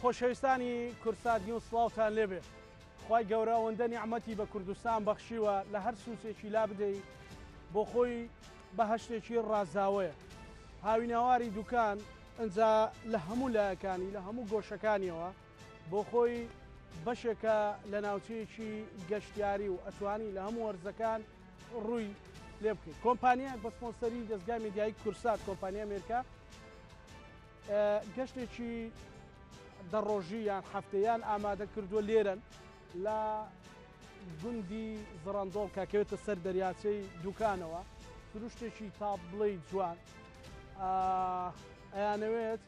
خۆشەویستانی کورسات نیوز سڵاوتان لێبێ خی گەورە ئەوەندە نیعمەتی بە کوردستان بەخشیوە لە هەر سووسێکی لا بدەیت بۆ خۆی بە هەشتێکی ڕازاوەیە هاویناواری دوکان ئەنجا لە هەموو لایەکانی لە هەموو گۆشەکانیەوە بۆ خۆی بەشێکە لە ناوچەیەکی گەشتیاری و ئەتوانی لە هەموو وەرزەکان ڕووی لێ بکەیت کۆمپانیایەک بە سپۆنسەری دەستگای میدیایی کورسات کۆمپانیا ئەمریکا گەشتێکی دەڕۆژی یان هەفتەیان ئامادە کردووە لێرن لە گوندی زڕندۆڵ کاکەوێتە سەر دەریاچەی دوکانەوە فروشتێکی تاپ بڵێ جوان ئەیانەوێت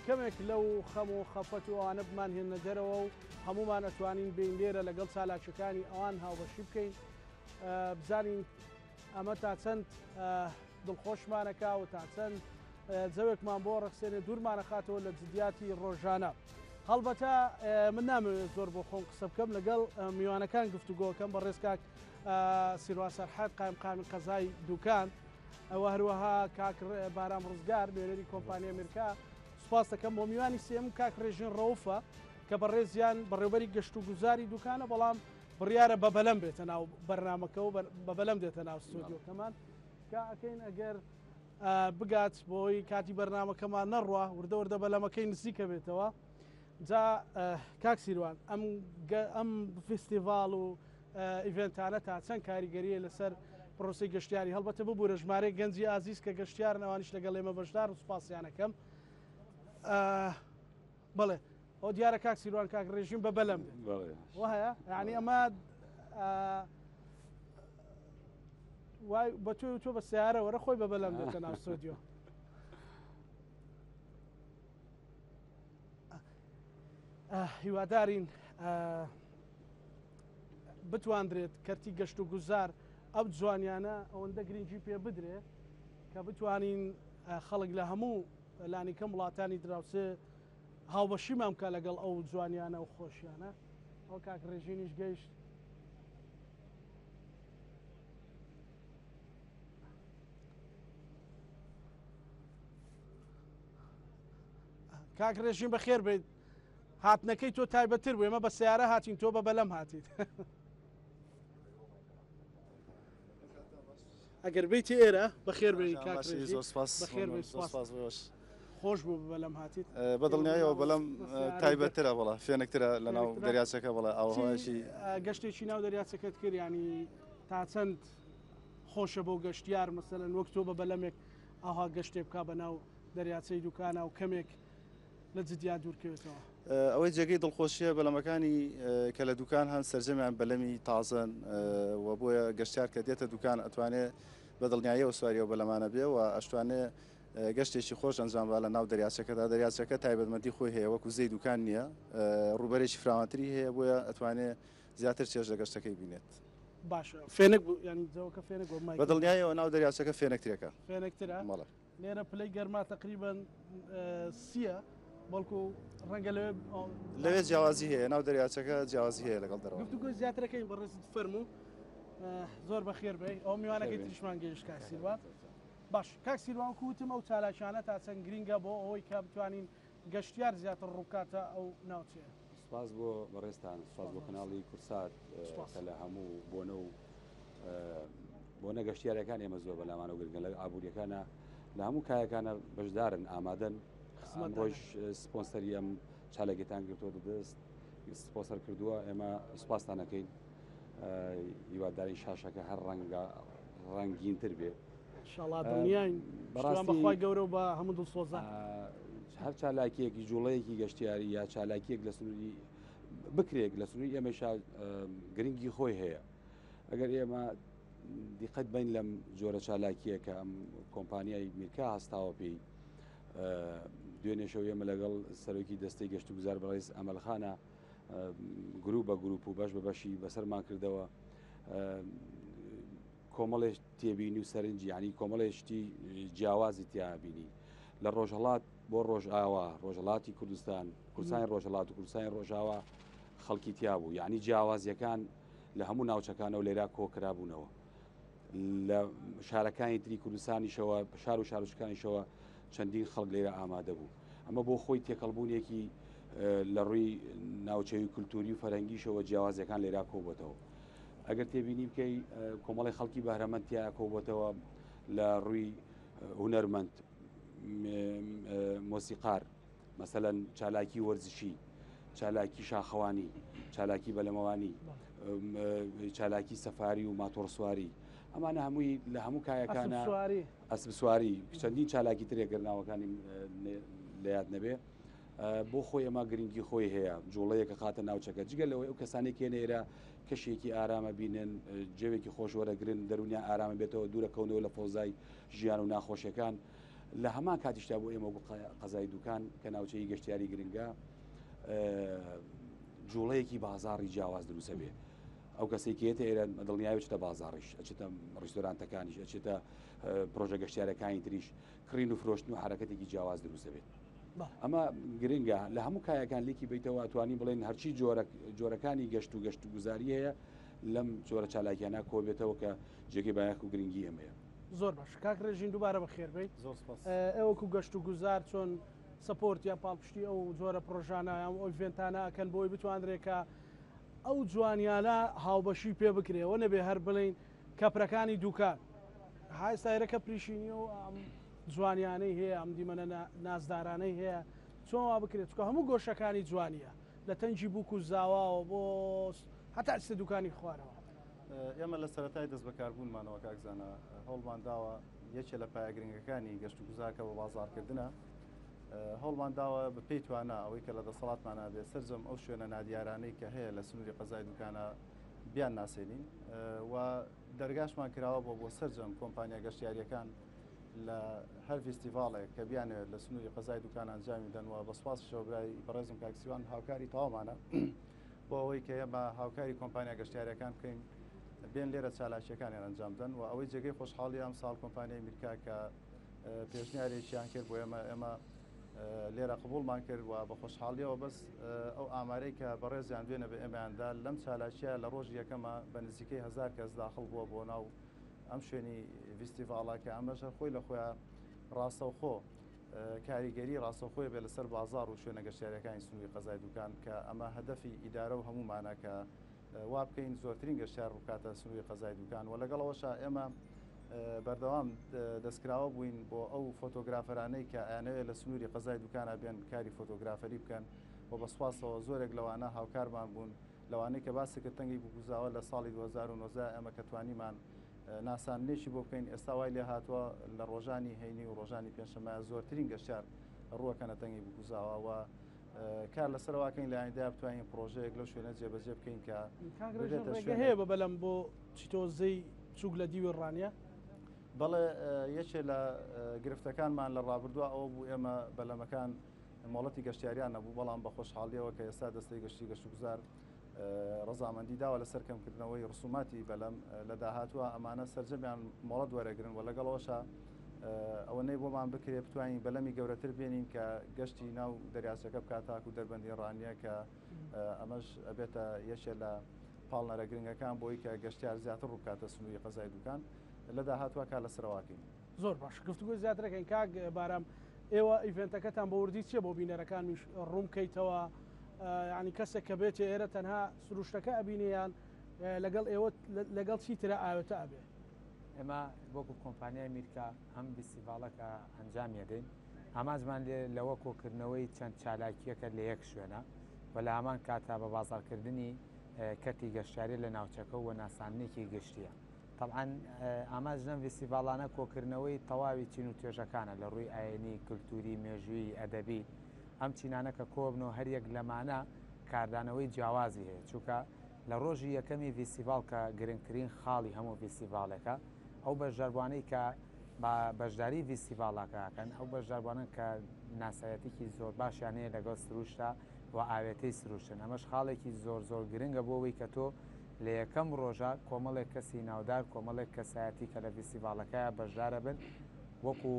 کەمێک لەو خەم و خەفەت و ئەوانە بمان هێنە دەرەوە و هەمومان ئەتوانین بین لێرە لەگەڵ چالاکیەکانی ئەوان هاوبەشی بکەین بزانین ئەمە تا چەند دڵخۆشمانەکە و تا چەند جەوێکمان بۆ ڕەخسێنێ دوورمانەخاتەوە لە جدیاتی ڕۆژانە هەڵبەتە من نامەوێت زۆر بۆ خۆم قسە بکەم لەگەڵ میوانەکان گفتوگۆکەم بە ڕێزکاک سیروان سەرحەد قایمقامی قەزای دوکان ئەوە هەروەها کاک بارام ڕزگار بێرەری کۆمپانیا ئەمریکا سوپاس دەکەم بۆ میوانی سێم کاک ڕێژین ڕەوفە کە بەڕێزیان بەڕێوەبەری گەشت و گوزاری دوکانە بەڵام بڕیارە بە بەلەم بێتە ناو بەرنامەکە و بە بەلەم دێتە ناو ستۆدیۆکەمان کە ئەکەین ئەگەر بگات بۆی کاتی بەرنامەکەمان نەڕوە وردە وردە بەلەمەکەی نزیکە بێتەوە جا کاک سیروان ئەم فستیڤاڵ و ئیڤنتانە تا چەند کاریگەریە لەسەر پرۆسی گەشتیاری هەڵبەتە ببوورە ژمارەی گەنجی ئازیز کە گەشتیارن ئەوانیش لەگەڵ ئێمە بەشدار و سوپاسیانەکەم بڵێ ئەو دیارە کاک سیروان کاک ڕێژیم بە بەلەم وهەیە یعنی ئەمە وای بە تۆ بە سیارە وەرە خۆی بە بەلەم دێتە ناو ستۆدیۆ هیوادارین بتواندرێت کەرتی گەشت و گوزار ئەو جوانیانە ئەوەندە گرنگی پێ بدرێ کە بتوانین خەڵک لە هەموو لانیکەم وڵاتانی دراوسێ هاوبەشیمان بکە لەگەڵ ئەو جوانیانە و خۆشیانە ئەو کاک ڕێژینیش گەیشت کاک ڕێژین بەخێر بێت هاتنەکەی تۆ تایبەتر بوو ئێمە بە سیارە هاتین تۆ بە بەلەم هاتیت ئەگەر بیتی ئێرە بەخێر بێت خۆش بوو بەلەم هاتیت بەدڵنیایەوە بەلەم تایبەترە بڵە فێنێکترە لە ناو دەریاچەکە بڵێ ئەوهاشی گەشتێکی ناو دەریاچەکەت کرد ینی تا چەند خۆشە بۆ گەشتیار مەسەلەن وەک تۆ بە بەلەمێک ئاها گەشتێ بکا بە ناو دەریاچەی دوکانە و کەمێک لە جدیا دوورکەوێتەوە ئەوەی جێگەی دڵخۆشیە بەلەمەکانی کە لە دوکان هەن سەررجەمیان بەلەمی تازن و بۆیە گەشتیار کە دێتە دوکان ئەتوانێت بە دڵنیاییەوە سواریەوە بەلەمانە بێ و ئەشتوانێ گەشتێکی خۆش ئەنجامبا لە ناو دەریاچەکەدا دەریاچەکە تایبەتمەندی خۆی هەیە وەکو زەی دوکان نییە ڕوبەرێکی فراوانتری هەیە بۆیە ئەتوانێت زیاتر چێژ لە گەشتەکەی بینێت باشە فێنک ینیەوەکە فێنک بە دڵنیایەوە ناو دەریاچەکە فێنێکترێکە فێنێکترە مەڵە لێرە پلەی گەرما تقریبان سیە بەڵکو ڕەنگە لەوێ جیاوازی هەیە ناو دەریاچەکە جیاوازی هەیە لەگەڵ دەرەوە گفتوگۆ زیاترەکەی بەڕێزت فەرموو زۆر بەخێر بێ ئەو میوانەکەی تریشمان گەیشت کاک سیروان باش کاک سیروان کووتم ئەو چالاکیانە تا چەند گرینگە بۆ ئەوەی کە بتوانین گەشتیار زیاتر ڕووکاتە ئەو ناوچەیە سپاس بۆ بەڕێستان سپاس بۆ کەناڵی کورسات کە لە هەموو بۆنە و بۆنە گەشتیارەکان ئێمە زۆر بەلامانە و گرنگە لە ئابوووریەکانە لە هەموو کایەکانە بەشدارن ئامادەن ڕۆژ سپۆنسەری ئەم چالێکێتان گرتووە دەست سپۆسەر کردووە ئێمە سوپاسانەکەین هیواداری شاشەکە هەر ڕەنگینتر بێ بەڕاستی گەورە و بە هەموو دڵسۆزان هەر چالاکیەکی جوڵەیەکی گەشتیاری یا چالاکیەک لە سنووری بکرێک لە سنووری ئێمەش گرنگی خۆی هەیە ئەگەر ئێمە دیقەت بین لەم جۆرە چالاکیەکە ئەم کۆمپانیای میرکا هەستاوە پێی دوێنێشەوە ئێمە لەگەڵ سەرۆکی دەستەی گەشت و گوزار بەڕێز ئەمەلخانە گروپ بە گروپ و بەش بە بەشی بەسەرمان کردەوە کۆمەڵێش تێبینی و سەرنجی ینی کۆمەڵێشتی جیاوازی تیابینی لە ڕۆژهڵات بۆ ڕۆژئاوا ڕۆژهڵاتی کوردستان کورسانی ڕۆژهڵات و کورسانی ڕۆژاوا خەڵکی تیا بوو یعنی جیاوازیەکان لە هەموو ناوچەکانە و لێرا کۆکرابوونەوە لە شارەکانی تری کوردستانیشەوە شار و شارشکانیشەوە چەندین خەڵک لێرە ئامادە بوو ئەمە بۆ خۆی تێکەڵبوونێکی لە ڕووی ناوچەوی کولتوری و فەرەنگیشەوە جیاوازەکان لێرا کۆبووەتەوە. ئەگەر تێبینی بکەی کۆمەڵی خەڵکی بەهرەمەندتیا کۆبووەتەوە لە ڕووی هونەرمەند مۆسیقار، مەسەلەن چالاکی وەرزشی، چالاکی شاخەوانی، چالاکی بەلەمەوانی، چالاکی سەفاری و ماتۆڕسواری، ئەمانە هەمووی لە هەموو کایەکانە ئەسب سواری چەندین چالاکی ترێگەر ناوەکانی لە یاد نەبێ بۆ خۆی ئەمە گرنگی خۆی هەیە جوڵەیەکە خاتە ناوچەکە جگەل لەوەی ئەو کەسانی کێنێرە کەشێکی ئارامە بینن جێوێکی خۆشوەرەگرن دەرونیا ئارامە بێتەوە دوورەکەونەوە لە فۆزای ژیان و ناخۆشیەکان لە هەمان کاتیشتا بۆ ئێمە قەزای دوکان کە ناوچەی گەشتیاری گرنگە جوڵەیەکی بازاڕی جیاواز دروستە بێ. ئەو کەسێکێتە ئێرە دڵنیای بچێتە بازاڕیش ئەچێتە ڕیستۆرانتەکانیش ئەچێتە پرۆژە گەشتیارەکانی تریش کڕین و فرۆشتن و حرەکەتێکی جیاواز دروستە بێت. ئەمە گرنگە لە هەموو کایەکان لێکی بیتەوە ئەتوانی بڵێن هەرچی جۆرەکانی گەشت و گوزاری هەیە لەم جۆرە چالاکیانە کۆبێتەوە کە جێگەی بایەخ و گرنگی ئەمەیە. زۆر باش کاک ڕێژین دووبارە بەخێر بیت. ئێوەکو گەشت و گوزار چۆن سپۆرت یا پاڵپشتی ئەو جۆرە پرۆژانە ئەو ئۆڤێنتانە ئەکەن بۆی بتوانرێکە ئەو جوانیانە هاوبەشی پێ بکرێەوە نەبێ هەر بڵین کەپرەکانی دوکان هاستایرەکە پریشینی و جوانیانەی هەیە ئەم دیمەنە نازدارانەی هەیە چۆن وا بکرێت چکە هەموو گۆشەکانی جوانیە لە تەنجی بووک و زاواوە بۆ هەتا چ دوکانی خوارەوە. ئێمە لە سەرەتای دەست بەکاربوونمانەوە کاکزانە هەوڵمان داوە یەکێ لە پایەگرنگەکانی گەشت و گوزارکە بە بازاڕکردنە هەوڵمان داوە بە پێی توانە ئەوەی کە لە دەسەڵاتمانە بێ سەرجەم ئەو شوێنە نادیارانەی کە هەیە لە سنووری قەزای دوکانە بیان ناسێنین و دەرگاشمان کراوە بۆ سەرجەم کۆمپانیا گەشتیاریەکان لە هەر فیستیڤاڵێک کە بیانێت لە سنووری قەزای دوکان ئەنجامی دەنەوە بە سوپاسشەوە برای بەڕێزم کاکسیوان هاوکاری تەواومانە بۆ ئەوەی کە ئێمە هاوکاری کۆمپانیا گەشتیاریەکان بکەین بێن لێرە چالاکیەکانیان ئەنجام دەن و ئەوەی جێگەی خۆشحاڵی ئەم ساڵ کۆمپانیای میرکا کە پێشنیارێکیان کرد بۆ ئێمە لێرە قبولمان کرد و بە خۆشحاڵیەوە بەس ئەو ئامارەی کە بەڕێزیان دوێنە بە ئێمەیاندا لەم چالاکیە لە ڕۆژی یەکەمە بە نزیکەی 1000 کەس داخڵ بووە بۆ ناو ئەم شوێنی فیستیڤاڵەکە ئەمەژە خۆی لە خۆیان ڕاستەوخۆ کاریگەری ڕاستەوخۆی بێ لەسەر بازار و شوێنە گەشتیارەکانی سنووری قەزای دوکان کە ئەمە هەدەفی ئیدارە و هەمومانە کە وا بکەین زۆرترین گەشتیار ڕووکاتە سنووری قەزای دوکان و لەگەڵەوەشە ئێمە بەردەوام دەستکراوە بووین بۆ ئەو فۆتۆگرافەرانەی کە ئەیانەوێت لە سنووری قەزای دوکانە بێن کاری فۆتۆگرافەری بکەن و بەسپاسەوە زۆرێک لەوانە هاوکارمان بوون لەوانەی کە باسی کرد تەنگی بگوزاوە لە ساڵی 2009 ئەمە کە توانیمان ناساننێکی بۆ بکەین ئێستا وای لێ هاتووە لە ڕۆژانی هەینی و ڕۆژانی پێنجشەممە زۆرترین گەشتیار ڕووەکەنە تەنگی بگوزاوە و کار لەسەرواکەین لە ئایندا بتوانین پرۆژەیەک لەو شوێنە جێبەجێ بکەین کە هەیە بە بەلەم بۆ چیتۆزەی چوک لە دیوی ڕانیە بەڵێ یەکێ لە گرفتەکانمان لە ڕابردووە ئەوە بوو ئێمە بەلەمەکان مۆڵەتی گەشتیاریان نەبوو بەڵام بە خۆشحاڵیەوە کە ئێستا دەستەی گەشتی گەشت و گوزار ڕەزامەندی داوە لەسەر کەمکردنەوەی ڕسوماتی بەلەم لە داهاتووە ئەمانە سەرجەمیان مۆڵەت وەرەگرن و لەگەڵەوەشە ئەوەنەی بۆمان بکرێ بتوانین بەلەمی گەورەتر بێنین کە گەشتی ناو دەریاچەکە بکاتاک و دەربەندی ڕانیە کە ئەمەش ئەبێتە یەکێ لە پاڵنەرە گرنگەکان بۆی کە گەشتیار زیاتر ڕووکاتە سنووری قەزای دوکان لە داهاتوە کا لەسەرواکەین. زۆر باش گفتوگوی زیاترەکەین کاک بارام ئێوە ئیڤنتەکەتان بە وردی چیە بۆ بینەرەکان ڕوون بکەیتەوە ینی کەسێک کە بێتێ ئێرە تەنها سروشتەکە ئەبینیان لەگەڵ ئێوە لەگەڵ چیترە ئاوێتە ئەبێ ئێمە وەکو کۆمپانیای میرکا هەم فیستیڤاڵەکە ئەنجامیەدەین ئاماژمان لێ لەوە کۆکردنەوەی چەند چالاکیەکە لە یەک شوێنە و لە هەمان کاتا بە بازاڕکردنی کەرتی گەشتیاری لە ناوچەکە و ناساننێکی گەشتیە. طبعاً ئاماژ لەم فیستیڤاڵانە کۆکردنەوەی تەواوی چین و توێژەکانە لە ڕووی ئاینی کللتوری مێژووی ئەدەبی ئەم چینانە کە کۆبنەوە هەریەک لەمانە کاردانەوەی جیاوازی هەیە چونکە لە ڕۆژی یەکەمی فیستیڤاڵ کە گرنگترین خاڵی هەموو فیستیڤاڵەکە ئەو بەشداربوانەی کە بەشداری فیستیڤاڵەکەکەن ئەو بەشداربوانن کە ناسایەتێکی زۆر باشیان هەیە لەگەڵ سروشتە و ئاوێتەی سروشتن ئەمەش خاڵێکی زۆر گرنگە بۆەوەی کە تۆ لە یەکەم ڕۆژە کۆمەڵێک کەسی ناودار کۆمەڵێک کەسایەتی کە لە فیستیڤاڵەکەیە بەشدارە بن وەکو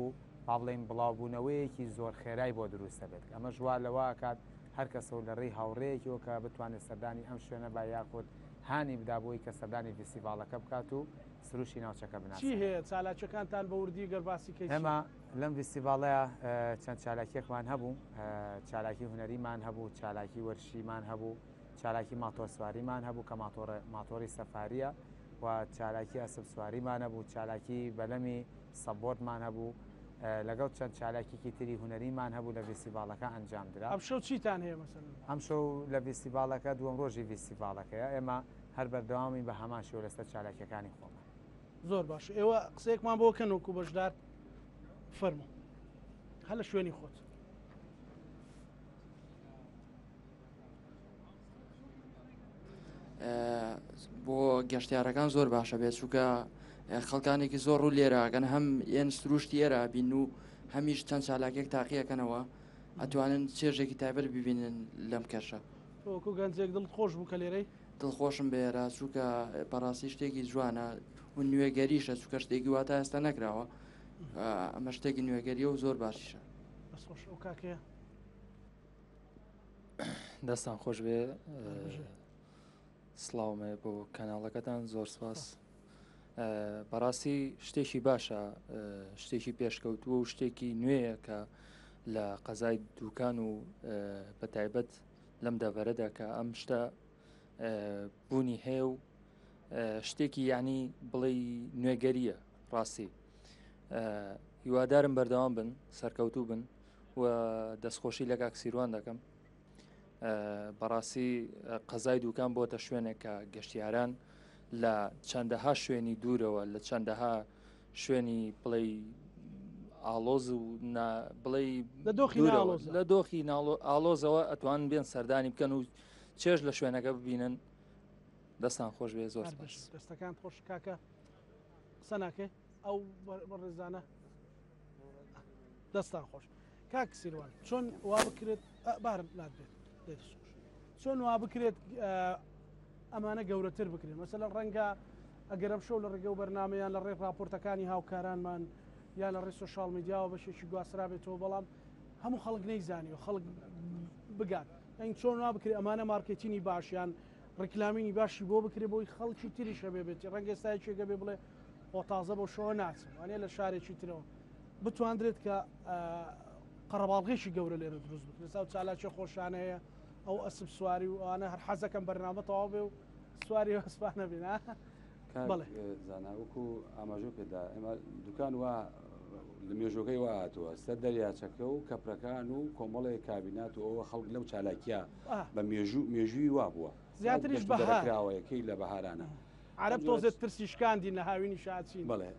پاڵین بڵاوبوونەوەیەکی زۆر خێرای بۆ دروستە بێت ئەمە ژوا لەوە کات هەر کەسە لە ڕێی هاوڕێیەکیەوە کە بتوانێت سەردانی ئەم شوێنە با یاخود هانی بدابووی کە سەردانی فیستیڤاڵەکە بکات و سروشی ناوچەکە بناسی. چی هەیە چالاکیەکانتان بە وردی گەرباسی کەی؟ ئێمە لەم فیستیڤاڵەیە چەند چالاکیەکمان هەبوو، چالاکی هونەریمان هەبوو، چالاکی وەرشیمان هەبوو، چالاکی ماتۆسواریمان هەبوو کە ماتۆری سەفاریە و چالاکی ئەسب سواریمان هەبوو، چالاکی بەلەمی سەبۆردمان هەبوو، لەگەڵ چەند چالاکیکی تری هونەریمان هەبوو لە فیستیڤاڵەکە ئەنجام درا. ئەم شەو چیتان هەیە مەسەڵەن؟ ئەم شەو لە فیستیڤاڵەکە دووەم ڕۆژی فیستیڤاڵەکەیە، ئێمە هەر بەردەوامی بە هەمان شێوە لەسەر چالاکیەکانی خۆمان. زۆر باش. ئێوە قسەیەکمان بۆ کەن وەکو بەشدار فەرموو هەر لە شوێنی خۆت. بۆ گەشتیارەکان زۆر باشە بێت چووکە خەڵکانێکی زۆر ڕوو لێرەگەن هەم ئێن سروشتی ئێرە بین و هەمیش چەند چالاکێک تاقیەکەنەوە ئەتوانن چێژێکی تایبەت ببینن لەم کەشە. وەکو گەنجێک دڵت خۆش بوو کە لێرەی؟ دڵخۆشم بێرە چووکە بەڕاستی شتێکی جوانە و نوێگەریشە چووکە شتێکی واتە ئێستا نەکراوە ئەمە شتێکی نوێگەریە و زۆر باشیشە. بەس خۆش ئەو کاکەیە دەستان خۆش بێ سڵاومێ بۆ کەناڵەکەتان زۆر سپاس. بەڕاستی شتێکی باشە شتێکی پێشکەوتووە و شتێکی نوێیە کە لە قەزای دووکان و بە تایبەت لەم دەڤەرەدا کە ئەم شتە بوونی هەیە و شتێکی یعنی بڵێ نوێگەریە ڕاستی. هیوادارم بەردەوام بن سەرکەوتوو بن و دەستخۆشی لە کاکسیروان دەکەم. بەڕاستی قەزای دووکان بۆتە شوێنێک کە گەشتیاران لە چەندەها شوێنی دوورەوە لە چەندەها شوێنی بڵێ ئالۆز و بڵێ لە دۆخی ئالۆزەوە ئەتوان بێن سەردانی بکەن و چێژ لە شوێنەکە ببینن. دەستان خۆش بێ زۆر دەستەکان خۆش کاکە قسە ناکەی ئەو بەڕێزانە دەستان خۆش. کاک سیروان چۆن وا بکرێت بارم نادبێت چۆن وا بکرێت ئەمانە گەورەتر بکرێن مەسەلەن ڕەنگە ئەگەرم شەو لە ڕێگە و بەرنامەیان لە ڕێ راپۆرتەکانی هاوکارانمان یان لە ڕێ سۆشال میدیاوە بەشێکی گواسرا بێتەوە بەڵام هەموو خەڵک نەیزانی و خەڵک بگات ئەین چۆن وا بکرێت ئەمانە مارکێتینی باشیان ڕکلامینی باشی بۆ بکرێت بۆی خەڵکی تریشە بێت ڕەنگە ئێستایەکێکە بێ بڵێ خۆ تازە بۆ شەوە ناچم وانێ لە شارێکی ترەوە بتواندرێت کە قەرەباڵغێکی گەورە لێرە دروست بکرێت ئەو چالاکیە خۆشانەیە ئەو ئەسب سواری و ئەوانە هەر حەزەکەم بەرنامە تەواو بێ و سواری هەسپانە بێن بەڵێ زاناوەکو ئاماژۆ پێدا ئێمە دوکان وە لە مێژۆکەی وا هاتووە سەر دەریاچەکە و کەپرەکان و کۆمەڵی کابینات و ئەوە خەڵک لەو چالاکیە بە مێژووی وا بووە زیاتریش بەهاراوەیەکەی لە بەهارانە عرب تۆزێت ترسی شکاندی لە هاوینی شاچین. بڵێ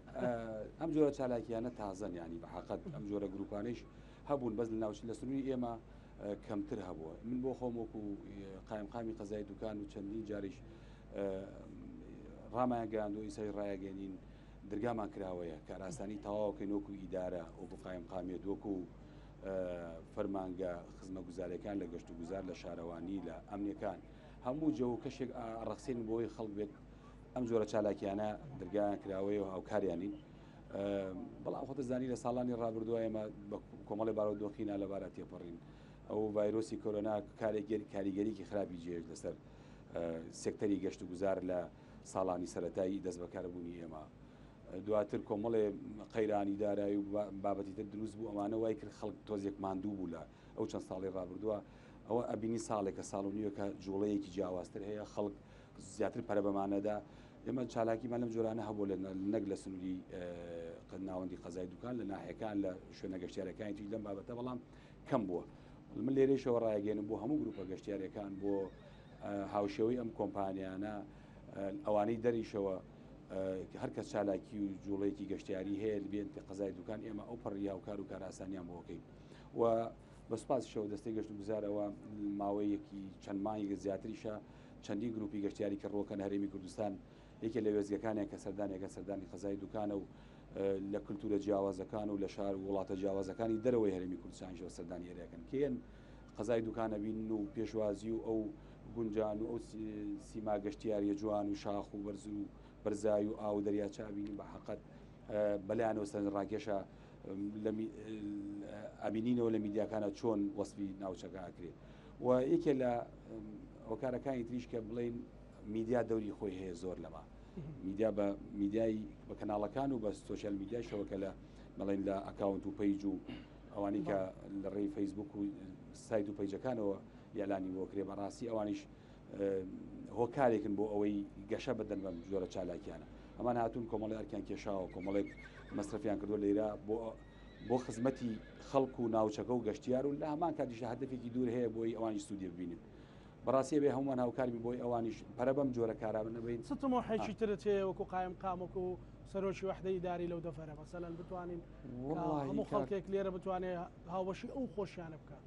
ئەم جۆرە چالاکیانە تازەن ینی بە حەقەت ئەم جۆرە گروپانیش هەبوون بەس لە ناوچی لە سنووری ئێمە کەمتر هەبووە. من بۆ خۆم وەکو قایمقامی قەزای دوکان و چەندین جاریش ڕامان گەیاندۆ ئیسای ڕایەگەێنین دەرگامان کراوەیە کاراسانی تەواوکەین وەکو ئیدارە وەکو قایمقامێت وەکو فەرمانگە خزمە گوزارەکان لە گەشت و گوزار لە شارەوانی لە ئەمنیەکان هەموو جە و کەشێک ڕەخسێن بۆی خەڵک بێت ئەم جۆرە چالاکیانە دەرگایان کراوەیە و هاوکاریانین. بەڵام خۆتە زانی لە ساڵانی ڕابردووە ئێمە کۆمەڵی بارودۆخینا لە بارە تێپەڕین ئەو ڤایرۆسی کۆرۆنا کاریگەریکی خراپی جێژ لەسەر سێکتەری گەشت و گوزار لە ساڵانی سەرەتایی دەست بەکاربوونی ئێمە دواتر کۆمەڵێ قەیرانی دارایی و بابەتی تر دروست بوو ئەمانە وای کرد خەڵک تۆزێک ماندوو بوو لە ئەو چەند ساڵی ڕابردووە ئەوە ئەبینی ساڵێکە ساڵ و نیوە کە جوڵەیەکی جیاوازتر هەیە خەڵک زیاتر پەرە بەمانەدا ئێمە چالاکیمان لەم جۆرانە هەبوو لە نەک لە سنووری ناوەندی قەزای دوکان لە ناحیەکان لە شوێنە گەشتیارەکانی توی لەم بابەتە بەڵام کەم بووە. من لێرەشەوە ڕایگەێنم بۆ هەموو گروپە گەشتیارەکان بۆ هاوشێوەی ئەم کۆمپانیانە ئەوانەی دەریشەوە هەر کەس چالاکی و جوڵەیەکی گەشتیاری هەیە بێن قەزای دوکان ئێمە ئەو پەڕی هاوکار و کاراسانیان بۆکەین و بەسپاسشەوە دەستەی گەشت و گوزارەوە ماوەیەکی چەند مانگی زیاتریشە چەندین گروپی گەشتیاری کە ڕۆکەن هەرێمی کوردستان یەکێ لە وێزگەکانێک کە سەردانێکە سەردانی قەزای دوکانە و لە کللتورە جیاوازەکان و لە شار و وڵاتە جیاوازەکانی دەرەوەی هەرێمی کوردستانیەوە سەردانی هێرەکەن کێن قەزای دوکانە بین و پێشوازی و ئەو گونجان و ئەو سیما گەشتیاریە جوان و شاخ و بەرز و بەرزای و ئاو دەریاچابین بە حەقەت بەلایەنەوە سەر ڕاکێشە ئەبینینەوە لە میدیاکانە چۆن وەسفی ناوچەکە ئاکرێت و یەکێ لە ئۆکارەکانی تریش کە بڵێن میدیا دەوری خۆی هەیە زۆر لەما میدیا بە میدیای بە کەناڵەکان و بە سۆشیال میدیای شەوەکە لە بەڵێن لە ئەکاونت و پیج و ئەوانی کە لە ڕێی فەیسبوک و سایت و پیجەکانەوە یالانی بۆ کرێ بەڕاستی ئەوانیش هۆکارێکن بۆ ئەوەی گەشە بدەن بەم جۆرە چالاکیانە ئەمان هاتوون کۆمەڵی ئەرکیان کێشاوە کۆمەڵێک مەصرفیان کردووە لێرە بۆ خزمەتی خەڵک و ناوچەکە و گەشتیار و لە هەمان کاتیش هەدەفێکی دوور هەیە بۆی ئەوانی سوودی ببینن بەڕاستی بێ هەمومان هاوکاربی بۆی ئەوانیش پەرە بەم جۆرە کارابن نەبین ستمۆحێکی ترت هەیە وەکو قایم قامك و سەرۆکی وحدەی ئیداری لەو دەفەرە مەسەلەن بتوانین هەموو خەڵکێک لێرە بتوانێت هاوبەشی ئەو خۆشیانە بکات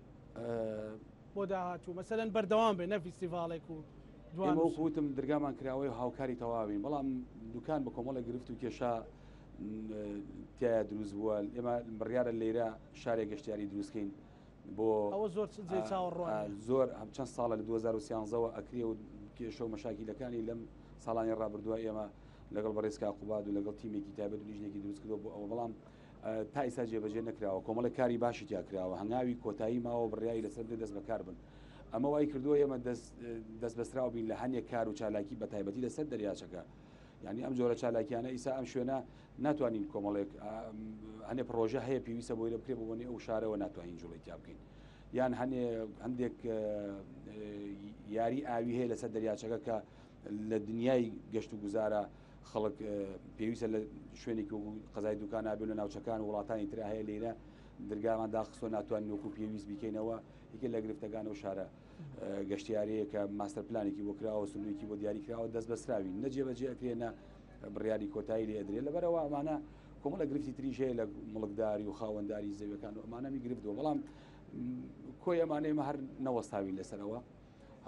بۆ داهاتوو مەسەلەن بەردەوام بێ نە فیستیڤاڵێک و ئێمە وەکوتم دەرگامان کراوەی هاوکاری تەواوین بەڵام دوکان بە کۆمەڵە گرفت و کێشا تایە دروست بووە ئێمە بڕیارە لێرە شارێک گەشتیاری دروستکەین بۆ ئەوە زۆر چاوەڕوان زۆر چەند ساڵە لە 2013ەوە ئەکرێ و کێشە و مەشاکیلەکانی لەم ساڵانی ڕابردووە ئێمە لەگەڵ بەڕێزکا قوباد و لەگەڵ تیمێکی تایبەت و لیژنێکی دروست کردەوە بۆ ئەوە بەڵام تا ئێستا جێبەجێ نەکراوە کۆمەڵە کاری باشی تیا کراوە هەنگاوی کۆتایی ماوە بڕیایی لەسەر دەست بەکار بن ئەمە وای کردووە ئێمە دەست بەستراو بین لە هەنێک کار و چالاکی بە تایبەتی لەسەر دەریاچەکە یعنی ئەم جۆرە چالاکیانە ئیسا ئەم شوێنە ناتوانین کۆمەڵێک هەنێ پرۆژە هەیە پێویستە بۆی لە بکرێ بۆنی ئەو شارەوە ناتوانین جوڵی تا بکەین یان هەندێک یاری ئاوی هەیە لەسەر دەریاچەکە کە لە دنیای گەشت و گوزارە خەڵک پێویستە لە شوێنێکی قەزای دوکان نابێت لە ناوچەکان وڵاتانی ترا هەیە لێرە دەرگامان داخستۆ ناتوانین وەکو پێویست بکەینەوە یەکێ لە گرفتەکان و شارە گەشتیارەیە کە ماستەر پلانێکی بۆ کراوە سنوویەکی بۆ دیاری کراوە دەست بەسراوی نەجێبەجێ ئەکرێنە بڕیاری کۆتایی لێ ئەدرێت لەبەرەوە ئەمانە کۆمەڵە گرفتی تریش هەیە لە مڵکداری و خاوەنداری زەویەکان و ئەمانەمی گرفتەوە بەڵام کۆی ئەمانە ئێمە هەر نەوەستاوین لەسەرەوە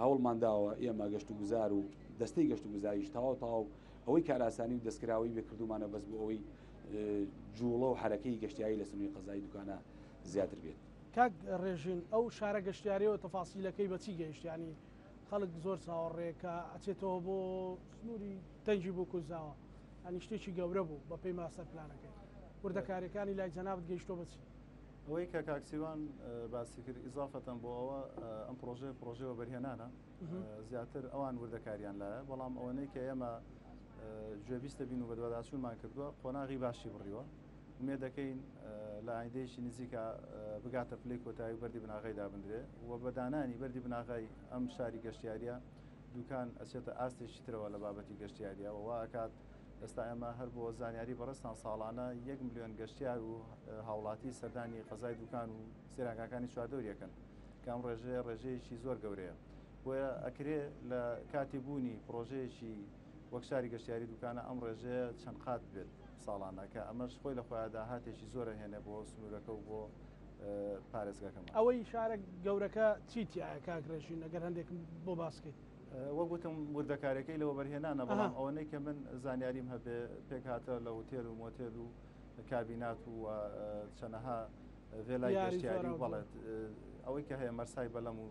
هەوڵمانداوە ئێمە گەشت و گوزار و دەستەی گەشت و گوزاریش تەواو ئەوەی کاراسانی و دەستکراوی بێکردومانە بەس بۆ ئەوەی جوڵە و حرەکەی گەشتیایی لە سنووی قەزای دوکانە زیاتر بێت کاک ڕێژین ئەو شارە گەشتیاریەوە تەفاسیلەکەی بەچی گەیشتیانی خەڵک زۆر چاوەڕێکە ئەچێتەوە بۆ سنووری تەنجی بۆ کوزاوە ئەنی شتێکی گەورە بوو بە پێی ماستەر پلانەکەی وردەکاریەکانی لای جەنابەت گەیشتۆ بچی ئەوەی کە کاکسیوان باسی کرد ئیزافەتەن بۆ ئەوە ئەم پرۆژەوە بەرهێنانە زیاتر ئەوان وردەکاریان لایە بەڵام ئەوەنەی کە ئێمە گوێبیستە بین و بەدواداچوونمان کردووە قۆناغی باشی بڕیوە ومێ دەکەین لە ئایندەیەکی نزیکە بگاتە پلەی کۆتایی و بەردی بناغەیدا بندرێ و بەدانانی بەردی بناغای ئەم شاری گەشتیاریە دوکان ئەچێتە ئاستێکی ترەوە لە بابەتی گەشتیاریە و ئاکات ئێستا ئێمە هەر بۆ زانیاری بەڕستان ساڵانە 1 ملیۆن گەشتیار و هاوڵاتی سەردانی قەزای دوکان و سێرانگاکانی چواردەوریەکەن کام ڕێژەیەکی زۆر گەورەیە بۆیە ئەکرێ لە کاتی بوونی پرۆژەیەکی وەک شاری گەشتیاری دوکانە ئەم ڕێژەیە چەند قات بێت ساڵانەکە ئەمەش خۆی لە خۆیان داهاتێکی زۆرە هێنێ بۆ سنوورەکە و بۆ پارێزگاکەمان ئەوەی شارە گەورەکە چیتیایە کاکرێژین ئەگەر هەندێک بۆ باسکەیت وەگوتم وردەکارەکەی لەوە بەرهێنانە بەڵام ئەوەنەی کە من زانیاریم هەبێ پێک هاتە لە هۆتێل و مۆتێل و کابینات و چەنەها وێلای گەشتیاری و بەڵێت ئەوەی کە هەیە مەرسای بەلەم و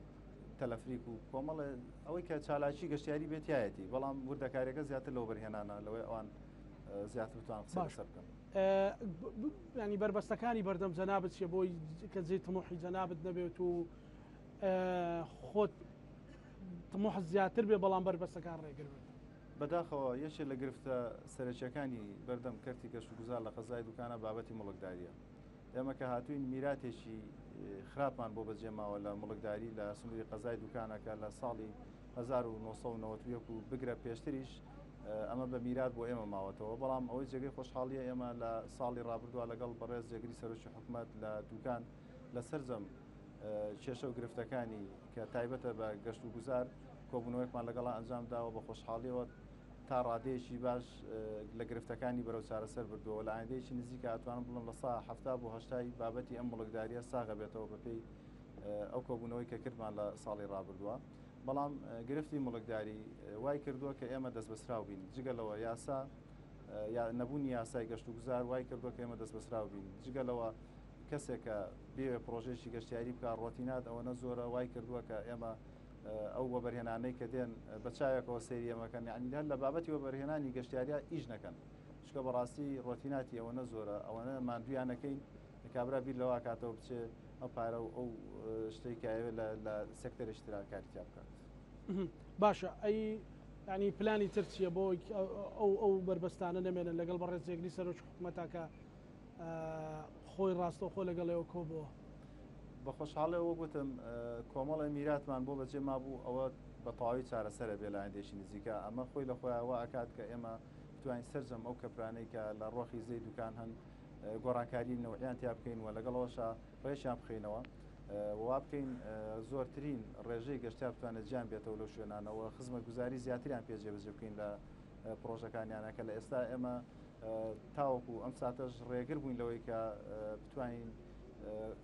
تەلەفریک و کۆمەڵە ئەوەی کە چالاکی گەشتیاری بێتایەتی بەڵام وردەکارەکە زیاتر لەو بەرهێنانە لەوەی ئەوان زیاتر بتوان قسە بکەم ینی بربەستەکانی بەردەم جەنابەت چیە بۆی کە جێ تمۆحی جەنابەت نەبێت و خۆت تمۆحت زیاتر بێ بەڵام بربەستەکان ڕێگر بێت بەداخەوە یەکێک لە گرفتە سەرچیەکانی بەردەم کەرتی گەشت و گوزار لە قەزای دوکانە بابەتی مڵکداریە ئێمە کە هاتوین میراتێکی خراپمان بۆ بەجێماوە لە مڵکداری لە سنووری قەزای دوکانەکە لە ساڵی 1990 و بگرە پێشتریش ئەمە بە میرات بۆ ئێمە ماوەتەوە بەڵام ئەوەی جێگەی خۆشحاڵیە ئێمە لە ساڵی ڕابردووە لەگەڵ بەڕێز جێگری سەرۆکی حکوومەت لە دوکان لە سەرجەم کێشە و گرفتەکانی کە تایبەتە بە گەشت و گوزار کۆبوونەوەیەکمان لەگەڵا ئەنجام داوە بە خۆشحاڵیەوە تا ڕادەیەکی باش لە گرفتەکانی بەرەو چارەسەر بردووە لە ئایندەیەکی نزیکە ئەتوانم بڵم لە سا 70 بۆ 80 بابەتی ئەم مڵکداریە ساغە بێتەوە بەپێی ئەو کۆبوونەوەی کە کردمان لە ساڵی ڕابردووە بەڵام گرفتی مڵکداری وای کردووە کە ئێمە دەست بەسراو بین جگەلەوە یاسا نەبوونی یاسای گەشت و گوزار وای کردووە کە ئێمە دەست بەسراو بین جگەلەوە کەسێکە بێ پرۆژێکی گەشتیاری بکە ڕۆتینات ئەوەنە زۆرە وای کردووە کە ئێمە ئەو وەبەرهێنانەی کە دێن بەچایەکەوە سەیری ئەمەکەن یعنی هەر لە بابەتی وەبەرهێنانی گەشتیاریە ئیش نەکەن چکە بەڕاستی ڕۆتیناتی ئەوەنە زۆرە ئەوەنە ماندویانەکەی کابرا بیر لەوە کاتەوە بچێ ئەو پارە و ئەو شتێکی ئاوێ لە سێکتەرشترا کاریتیا بکات باشە ئەی ینی پلانی تر چییە بۆ ئەو بربەستانە نەمێنن لەگەڵ بەڕێز جێگری سەرۆکی حکوومەتاکە خۆی ڕاستەوخۆ لەگەڵەوە کۆبووە. بە خۆشحاڵی وە گوتم کۆمەڵی میراتمان بۆ بەجێ مابوو ئەوە بە تەواوی چارەسەرە بێ لە ئایندێکی نزیکە ئەمە خۆی لە خۆیەوە ئەکات کە ئێمە بتوانین سەرجەم ئەو کەپرانەی کە لە ڕۆخی زەی دوکان هەن گۆڕانکاری نەوەیان تیا بکەین و لەگەڵەوەشە ڕێژیان بخینەوە وا بکەین زۆرترین ڕێژەی گەشتیار بتوانێت جیان بێتەوە لەو شوێنانەوە خزمەت گوزاری زیاتریان پێجێبەجێ بکەین لە پرۆژەکانیانە کە لە ئێستا ئێمە تاوەکو ئەم ساتەش ڕێگر بووین لەوەی کە بتوانین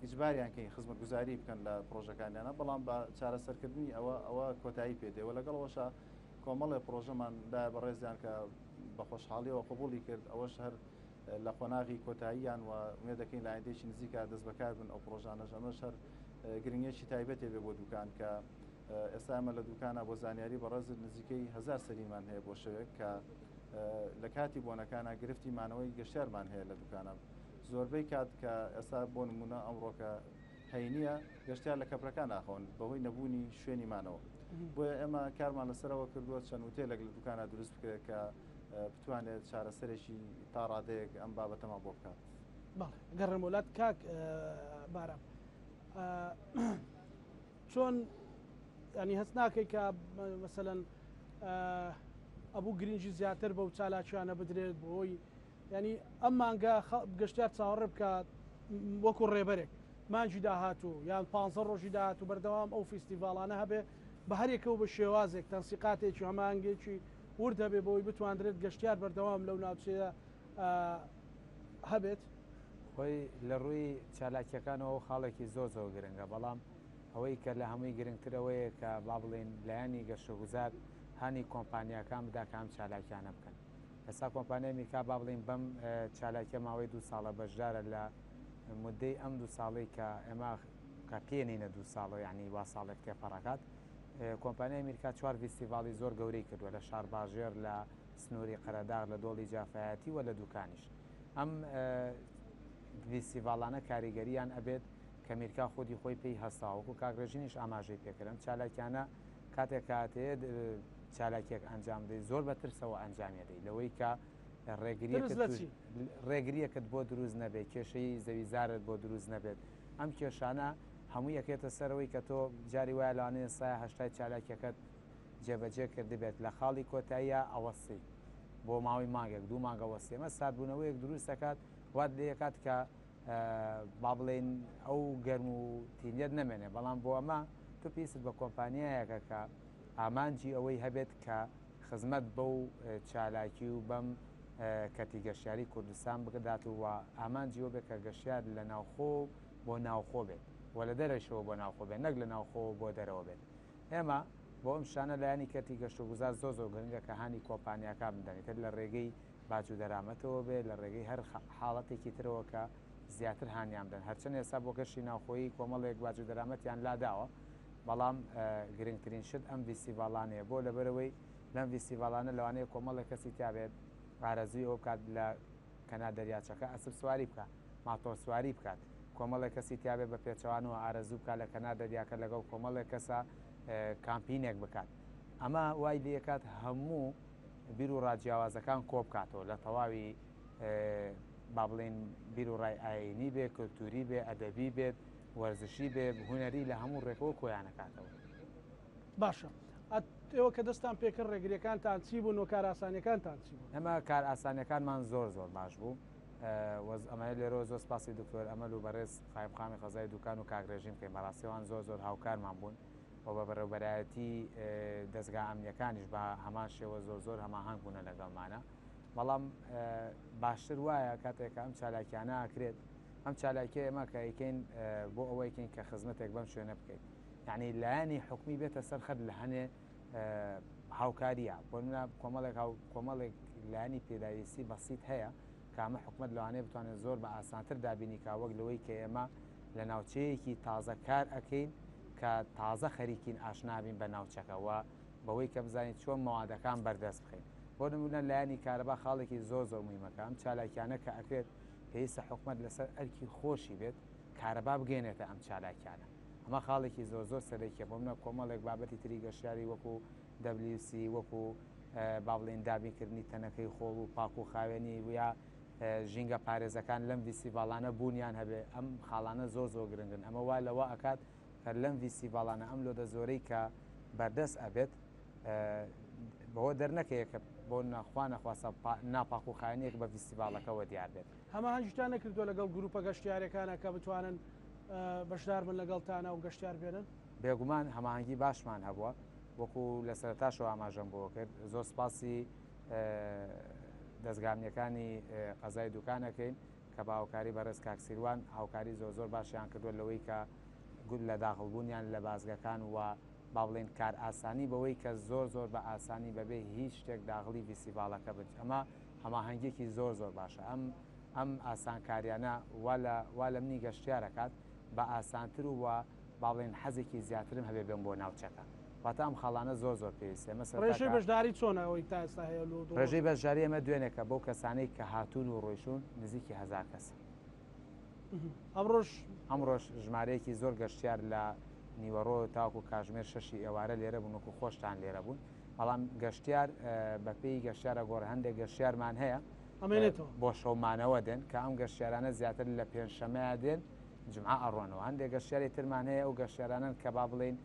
ئیجباریان کەین خزمەت گوزاری بکەن لە پرۆژەکانیانە بەڵام بە چارەسەرکردنی ئەوە کۆتایی پێدەوە لەگەڵەوەشە کۆمەڵی پرۆژەماندا بەڕێزیان کە بە خۆشحاڵیەوە قبوڵی کرد ئەوەش هەر لە خۆناغی کۆتاییان و وێ دەکەین لە ئایندێکی نزیکە دەست بەکار بن ئەو پرۆژانەش ئەمەش هەر گرنگێکی تایبەتێ بێ بۆ دوکان کە ئێستا ئەمە لە دوکانە بۆ زانیاری بەڕێز نزیکەی 1000 سەریمان هەیە بۆ شەوێک کە لە کاتی بۆنەکانە گرفتی مانەوەی گەشتیارمان هەیە لە دوکانە زۆربەی کات کە ئێستا بۆ نمونە ئەمڕۆکە هەینیە گەشتیار لە کەپرەکان ناخۆن بەهۆی نەبوونی شوێنی مانەوە بۆیە ئێمە کارمان لەسەرەوە کردووە چەند وتێلێک لە دوکانە دروست بکرێت کە بتوانێت چارەسەرێکی تا ڕادەیەک ئەم بابەتەمان بۆ بکات. گەڕێم وڵات کاک بارام چۆن ینی هەست ناکەی کە مەسەلەن ئەبوو گرنگی زیاتر بەو چالاکیانە بدرێت بۆی ینی ئەم مانگە گەشتیار چاوەڕێ بکات وەکو ڕێبەرێک مانجی داهاتوو یان 15 ڕۆژی داهاتوو بەردەوام ئەو فیستیڤالانە هەبێ بە هەرێکەوە بە شێوازێک تەنسیقاتێکی هەمانگێکی ورد هەبێ بۆی بتواندرێت گەشتیار بەردەوام لەو ناوچەیە هەبێت. خۆی لە ڕووی چالاکیەکانەوە خاڵێکی زۆر زۆر گرنگە بەڵام ئەوەی کە لە هەمووی گرنگترەوەیە کە با بڵێن لایانی گەشتوگوزار هانی کۆمپانیەکان بدا کە ئەم چالاکیانە بکەن. ئێستا کۆمپانیای میرکا با بڵین بەم چالاکیە ماوەی 2 ساڵە بەشدارە لە مدەی ئەم 2 ساڵی کە ئێمە کە پێێنینە 2 ساڵە ینی وا ساڵێک تێپەڕەکات کۆمپانیای میرکا 4 فیستیڤاڵی زۆر گەورەی کردووە لە شار باژێر لە سنووری قەرەداغ لە دۆڵی جافایەتی و لە دوکانیش ئەم فیستیڤاڵانە کاریگەریان ئەبێت کە میرکا خودی خۆی پێی هەستاوەکو کاگرێژینیش ئاماژەی پێکردن چالاکیانە کاتێک کاتەیە چالاکیەک ئەنجام دەی زۆر بەترسەوە ئەنجامی دەی لەوەی کە ڕێگریەکەت بۆ دروست نەبێت کێشەی زەویزارت بۆ دروست نەبێت ئەم کێشانە هەموو یەکێتە سەرەوەی کە تۆ جاری وایە لەوانەیە سایە هەشتای چالاکیەکەت جێبەجێ کردبێت لە خاڵی کۆتاییە ئەوەسی بۆ ماوەی مانگێک 2 مانگە وەسی ئەمە سادبوونەوەیەک دروست دەکات وات لەکات کە با بڵێن ئەو گەرم و تینێت نەمێنێ بەڵام بۆ ئەمە تو پێیست بە کۆمپانیایەکە کە ئامانجی ئەوەی هەبێت کە خزمەت بەو چالاکی و بەم کەتی گەشتیاری کوردستان بگدات و ئامانجیەوە بێت کە گەشتیار لە ناوخۆ بۆ ناوخۆ بێت و لە دەرەشەوە بۆ ناوخۆ بێت نەک لە ناوخۆ بۆ دەرەوە بێت ئێمە بۆ ئەم شانە لایانی کەتی گەشتوگوزار زۆر زۆر گرنگە کە هانی کۆمپانیاکان بدەنێت لە ڕێگەی باج و دەرامەتەوە بێت لە ڕێگەی هەر حاڵەتێکی ترەوە کە زیاتر هانیان بدەن هەرچەند ئێستا بۆ گەشتی ناوخۆیی کۆمەڵێک باج و دەرامەتیان لاداوە بەڵام گرنگترین شت ئەم فیستیڤاڵانەیە بۆ لەبەرەوەی لەم فیستیڤاڵانە لەوانەیە کۆمەڵێک کەسی تیابێت ئارەزوی ئەو بکات لە کەنا دەریاچەکە ئەسب سواری بکات ماتۆر سواری بکات کۆمەڵێک کەسی تیابێت بە پێچەوانەوە ئارەزوو بکات لە کەنا دەریاکە لەگەڵ کۆمەڵێک کەسە کامپینێک بکات ئەمە وای لەکات هەموو بیر و ڕاجیاوازەکان کۆ بکاتەوە لە تەواوی با بڵێن بیر و ڕای ئاینی بێ کللتوری بێ ئەدەبی بێت وەرزشی بێ هوەری لە هەموو ڕێکەوە کۆیانەکاتەوە. باشە ئێوە کە دەستان پێکرد ڕێگریەکانتان چی بوون و کار ئاسانیەکانتان چی بوون؟ ئەمە کار ئاسانیەکانمان زۆر زۆر باش بوو ئەمە لێرە زۆر سپاسی دکتۆر ئەمەل و بەڕێز خایبخامی خەزای دوکان و کاگرێژیم پێی بەڕاستیەوان زۆر زۆر هاوکارمان بوون و بە بەڕێوەبەرایەتی دەستگا ئەمنیەکانیش بە هەمان شێوە زۆر زۆر هەماهنگ بوونە لەگەڵمانە بەڵام باشتر وایە کاتێکە ئەم چالاکیانە ئاکرێت ئەم چالاکی ئێمە کە ئەیکەین بۆ ئەوەیکەین کە خزمەتێک بەم شوێنە بکەیت یعنی لایانی حکومی بێتە سەر خەت لە هەنێ هاوکاریە بۆ کۆمەڵێک لایانی پێداویستی بەسیط هەیە کە ئەمە حکومت لەوانەیە بتوانێت زۆر بە ئاسانتر دابینی کا وەک لەوەی کە ئێمە لە ناوچەیەکی تازە کار ئەەکەین کە تازە خەریکین ئاشنابین بە ناوچەکەەوە بەوەی کە بزانین چۆن مەوادەکان بەردەست بخەین بۆ نمونە لایانی کارەبا خاڵێکی زۆر زۆر مویمەکە ئەم چالاکیانە کە ئەکرێت پێویستە حکومت لەسەر ئەرکی خۆشی بێت کارەبا بگەێنێتە ئەم چالاکیانە ئەمە خاڵێکی زۆر زۆر سەرێکیە بۆ منە کۆمەڵێک بابەتی تری گەشتیاری وەکو WC وەکو با بڵێن دابینکردنی تەنەکەی خۆڵ و پاک و خاوێنی ویا ژینگە پارێزەکان لەم ڤیسیڤالانە بوونیان هەبێ ئەم خاڵانە زۆر گرنگن ئەمە وا لەوە ئەکات کە لەم ڤیسیڤالانە ئەم لۆدە زۆرەی کە بەردەست ئەبێت بەوە دەرنەکەیە کە بۆ نەخواسە ناپاق و خاوێنێک بە ڤیسیڤالەکەەوە دیار بێت هەمە هەنجتان نەکردووە لەگەڵ گروپە گەشتیارەکانە کە بتوانن بەشدار بن لەگەڵتانە و گەشتیار بێنن بێگومان هەماهنگگی باشمان هەبووە وەکو لە سەرتاشەوە ئاماژەم بۆ کرد زۆر سپاسی دەستگامیەکانی قەزای دوکانەکەین کە بە هاوکاری بەڕێز کاکسیروان هاوکاری زۆر باشیان کردووە لەوەی کە گول لە داخڵبوونیان لە بازگەکان و با بڵێن کار ئاسانی بەوەی کە زۆر بە ئاسانی بەبێ هیچ شتێک داخلی ڤیسیڤالەکە بن ئەمە هەماهەنگێکی زۆر باشە ئەم ئاسانکاریانە وا لە منی گەشتیارەکات بە ئاسانتر و با بڵێن حەزێکی زیاترم هەبێ بێن بۆ ناوچەکە واتە ئەم خاڵانە زۆر پێویستە ڕێژەی بەشداری چۆنەوەی تا ئێستا هەیە ڕێژەی بەشداری ئەمە دوێنێکە بەو کەسانەی کە هاتوون و ڕۆیشتون نزیکی 1000 کەس ئەمڕۆژ ژمارەیەکی زۆر گەشتیار لە نیوەڕۆ تاوکو کاژمێر شەشی ئێوارە لێرە بوون وکو خۆشتان لێرە بوون بەڵام گەشتیار بەپێی گەشتیارە گۆڕ هەندێک گەشتیارمان هەیە بۆ شەومانەوە دێن کە ئەم گەشتیارانە زیاتر لە پێنجشەمەیە دێن جمعە ئەڕۆنەوە هەندێک گەشتیاری ترمان هەیە ئەو گەشتیارانن کە با بڵێن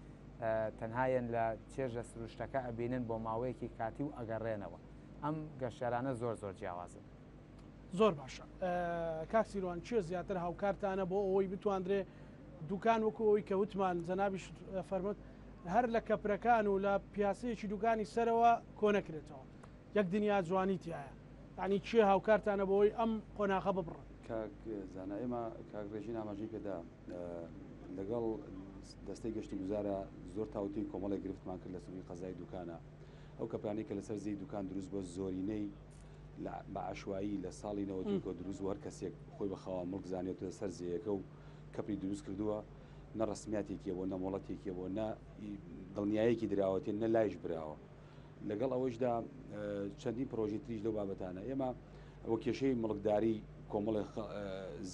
تەنهایەن لە چێژە سروشتەکە ئەبینن بۆ ماوەیەکی کاتی و ئەگەڕێنەوە ئەم گەشتیارانە زۆر جیاوازن زۆر باشە کاکسیروان چێ زیاتر هاوکارتانە بۆ ئەوەی بتواندرێ دوکان وەکو ئەوی کە وتمان جەنابیش فەرمووت هەر لە کەپرەکان و لە پیاسەیەکی دوکانی سەرەوە کۆنەکرێتەوە یەک دنیا جوانی تایە ینی چێ هاوکارتانە بۆەوەی ئەم قۆناغە ببڕن زانە ئێمە کاگڕێژین ئاماژەی پێدا لەگەڵ دەستەی گەشتی گوزارە زۆر تاوتوی کۆمەڵی گرفتمان کرد لە سوی قەزای دوکانە ئەو کەپیانی کە لەسەر زەی دوکان دروست بۆ زۆرینەی بە عشوایی لە ساڵی 90 دروست وەر کەسێک خۆی بە خاوە مڵک زانێتە سەر زەیەکە و کەپری دروست کردووە نە ڕسمیاتێکیە بۆ نەمۆڵەتێکیە بۆ نە دڵنیایەکی دراوەتێن نە لایش براوە لەگەڵ ئەوەشدا چەندین پرۆژی تریش لەو بابەتانە ئێمە ئەوە کێشەی مڵکداری کۆمەڵی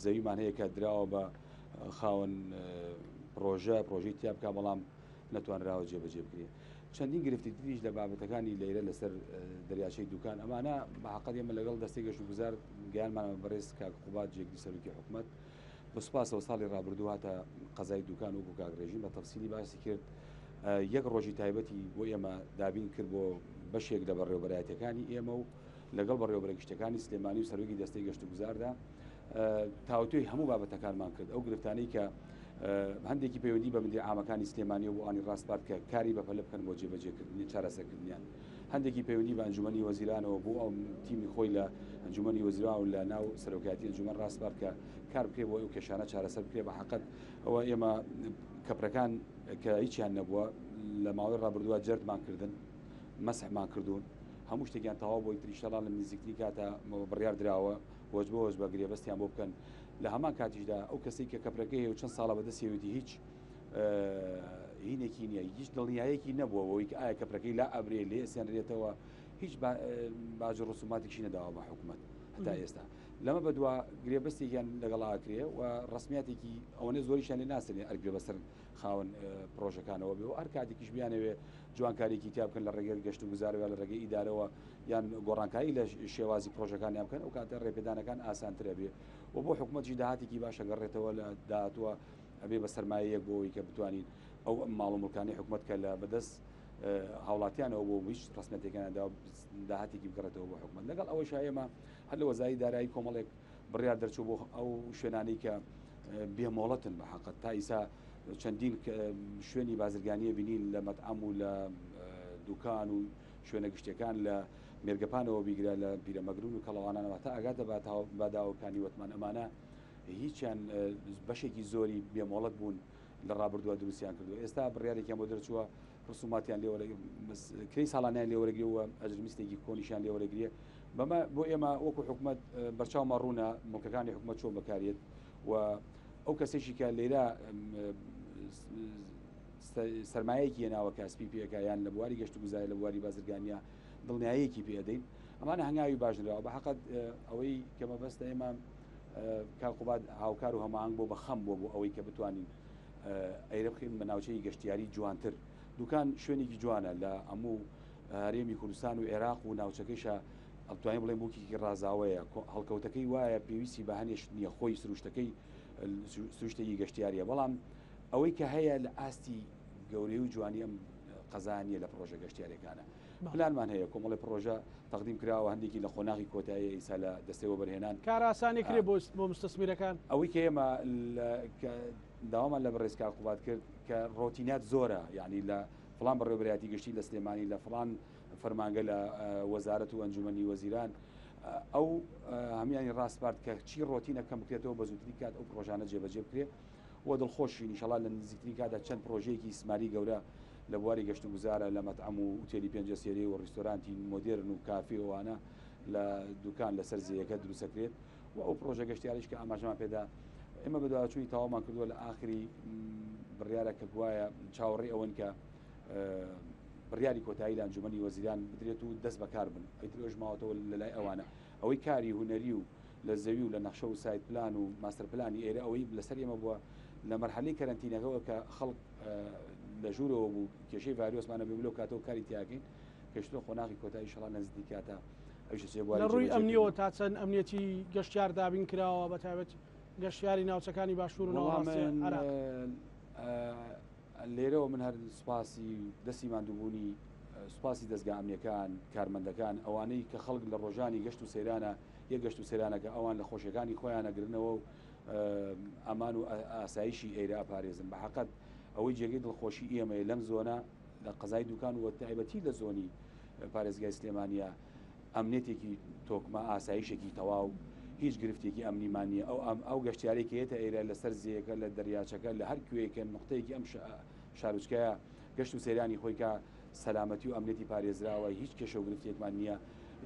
زەویمان هەیە کە دراوە بە خاوەن پرۆژەی تیا بکە بەڵام نەتوانراوە جێبەجێ بکرێت چەندین گرفتی تریش لە بابەتەکانی لەیرە لەسەر دەریاچەی دوکان ئەمانە بەحەقەت ئێمە لەگەڵ دەستی گەشت و گوزار گیانمانە بەڕێز کاک قوبات جێگری سەرۆکی حکوومەت بەسپاسەوە ساڵی ڕابردوو هاتە قەزای دوکان وەکو کاگڕێژین بە تەفسیلی باسی کرد یەک ڕۆژی تایبەتی بۆ ئێمە دابین کرد بۆ بەشێک لە بەڕێوەبەرایەتەکانی ئێمە و لەگەڵ بەڕێوەبەرە گشتەکانی سلێمانی و سەرۆکی دەستەی گەشت و گوزاردا تاوتوی هەموو بابەتەکانمان کرد ئەو گرفتانەی کە هەندێکی پەیوەندی بە مدیر عامەکانی سلێمانی و بۆ ئانی ڕاستپات کە کاری بەپەلە بکەن بۆ جێبەجێکردنی چارەسەرکردنیان هەندێکی پەیوەندی بە ئەنجومەنی وەزیرانەوە بۆ ئەو تیمی خۆی لە ئەنجومەنی وەزیران و لە ناو سەرۆکایەتی ئەنجومەن ڕاستپات کە کار بکرێ بۆ ئەو کێشانە چارەسەر بکرێ بە حەقەت ئەوە ئێمە کەپرەکان کە هیچیان نەبووە لە ماوەی ڕابردووە جەردمان کردن مەسحمان کردوون هەموو شتێکیان تەواو بۆی تریشتەڵان لە نزیکتری کاتە بڕیار دراوە وەج بۆ وەج بە گرێبەستیان بۆ بکەن لە هەمان کاتیشدا ئەو کەسی کە کەپرەکەی هەیە و چەند ساڵە بەدەستێویتی هیچ هینێکی نییە هیچ دڵنیایەکی نەبووە ئەوەی کە ئایا کەپرەکەی لا ئەبرێ لێ سێنرێتەوە هیچ باج ڕسوماتێکشی نەداوە بە حکوومەت هەتا ئێستا لەمە بەدووە گرێبەستێکیان لەگەڵاکرێ و ڕسمیاتێکی ئەوەنە زۆریشان لێ ناسێنێ ئەرگرێ بەسەر خاوەن پرۆژەکانەوە بێ و هەر کاتێکیش بیانەوێ جوانکاریکی تیا بکەن لە ڕێگەی گەشت و گوزارەوە لە ڕێگەی ئیدارەوە یان گۆڕانکاری لە شێوازی پرۆژەکانیان بکەن ئەو کاتە ڕێپێدانەکان ئاسانترە بێ و بۆ حکوومەتیش داهاتێکی باشە گەڕێتەوە لە داهاتوە ئەبێ بە سەرمایەیەک بۆەوەی کە بتوانین ئەو ماڵ و مڵکانی حکوومەت کە لە بەدەست هاوڵاتیانەوە بۆ هیچ ڕسمەتێکاندا داهاتێکی بگەڕێتەوە بۆ حکوومەت لەگەڵ ئەوەش ئێمە هەر لە وەزایی دارایی کۆمەڵێک بڕیار دەرچوو بۆ ئەو شوێنانەی کە بێمۆڵەتن بە حەقەت تا ئیسا چەندین شوێنی بازرگانیە بینین لە مەتعەم و لە دوکان و شوێنە گشتەکان لە مێرگەپانەوە بیگرە لە پیرەمەگرون و کەڵەوانانەوە تا ئاگاتە باداوەکانی وەتمان ئەمانە هیچیان بەشێکی زۆری بێمۆڵەت بوون لە ڕابردووە دروستیان کردو ئێستا بڕیارێکیان بۆ دەرچووە ڕسوماتیان کەی ساڵانیان لێوەرەگریەوە ئەجرمیستێکی کۆنیشیان لێوەرەگریە بەمە بۆ ئێمە وەکو حکوومەت بەرچاومە ڕوونە مڵکەکانی حکوومەت چۆن بەکارێت و ئەو کەسێکی کە لێرە سەرمایەکی هێناوە کە سپی پێەکە یان لە بواری گەشت و گوزاری لە بواری بازرگانیە دڵنیایەکی پێدەین ئەمانە هەنگاوی باشنراوە بە حەقەت ئەوەی کە مەبەستە ئێمە کاقوبات هاوکار و هەماهنگ بۆ بەخەم بۆ ئەوەی کە بتوانین ئەیرە بخین بە ناوچەی گەشتیاری جوانتر دوکان شوێنێکی جوانە لە هەموو هەرێمی کوردستان و عێراق و ناوچەکەیشە ئەتوانین بڵێن بووکێکی ڕازاوەیە هەڵکەوتەکەی وایە پێویستی بە هەنێش نییە خۆی سروشتەکەی سروشتێکی گەشتیاریە بەڵام ئەوەی کە هەیە لە ئاستی گەورەی و جوانی ئەم قەزانیە لە پرۆژە گەشتیارەکانە پلانمان هەیە کۆمەڵی پرۆژە تەقدیم کراوە هەندێکی لە خۆناغی کۆتایی ئیسا لە دەستەوە بەرهێنان کار ئاسانی کرێ بۆ مستەسمیرەکان ئەوەی کە ئێمە داوامان لە بەڕێز کاقوبات کرد کە ڕۆتینات زۆرە یعنی لە فڵان بەڕێوەبەرایەتی گەشتی لە سلێمانی لە فڵان فەرمانگە لە وەزارەت و ئەنجومەنی وەزیران ئەو هەمیانی ڕاستپارت کە چی ڕۆتینە کەم بکرێتەوە بە زووتری کات ئەو پرۆژانە جێبەجێ بکرێت و دڵخۆشی نیشەڵا لە نزیکترین کاتا چەند پرۆژەیەکی سماری گەورە لە بواری گەشت و گوزارە لە مەتعەم و ئوتێلی پێنجە سێری و ڕیستۆرانتی مۆدێرن و کافی ئەوانە لە دوکان لەسەر زیەکە دروستەکرێت و ئەو پرۆژە گەشتیاریش کە ئاماژەمان پێدا ئێمە بەدواچووی تاوامان کردووە لە ئاخری بڕیارە کە گوایە چاوەڕێی ئەوەن کە بڕیاری کۆتایی لە ئەنجومەنی وەزیران بدرێت و دەست بەکار بن ئەیترۆژ ماوەتەوە لەلای ئەوانە ئەوەی کاری هونەری و لە زەوی و لە نەخشە و سایت پلان و ماستەر پلانی ئێرە ئەوەی لەسەر ئێمە بووە لە مەرحەلەی کەرەنتینەکەەوە کە خەڵک لە ژوورەوە بوو کێشەی ڤایرۆسمانە بێ بلۆ کاتەوە کاری تیاکەین کەشتۆ خۆناغی کۆتایی شەڵا نزدیک کاتە لە ڕووی ئەمنیەوە تا چەند ئەمنیەتی گەشتیار دابین کراوە بە تایبەت گەشتیاری ناوچەکانی باشوور و لێرەوە من هەر سوپاسی دەستی ماندووبوونی سوپاسی دەستگا ئەمنیەکان کارمەندەکان ئەوانەی کە خەڵک لە ڕۆژانی گەشت و سەیرانە یەک گەشت و سەیرانەکە ئەوان لە خۆشیەکانی خۆیان نەگرنەوە و ئەمان و ئاسایشی ئێرە ئاپارێزن بە حەقەت ئەوەی جێگەی دڵخۆشی ئێمە لەم زۆنە لە قەزای دوکان و تایبەتی لە زۆنی پارێزگای سلێمانیە ئەمنێتێکی تۆکمە ئاسایشێکی تەواو هیچ گرفتێکی ئەمنیمانیە ئەو گەشتیارێکی هێتە ئێرە لەسەر زیەکە لە دەریاچەکە لە هەر کوێیەکە نقطەیەکی ئەم شارچکایە گەشت و سەیرانی خۆی کە سەلامەتی و ئەمنێتی پارێزراوە هیچ کێشە و گرفتێکمان نییە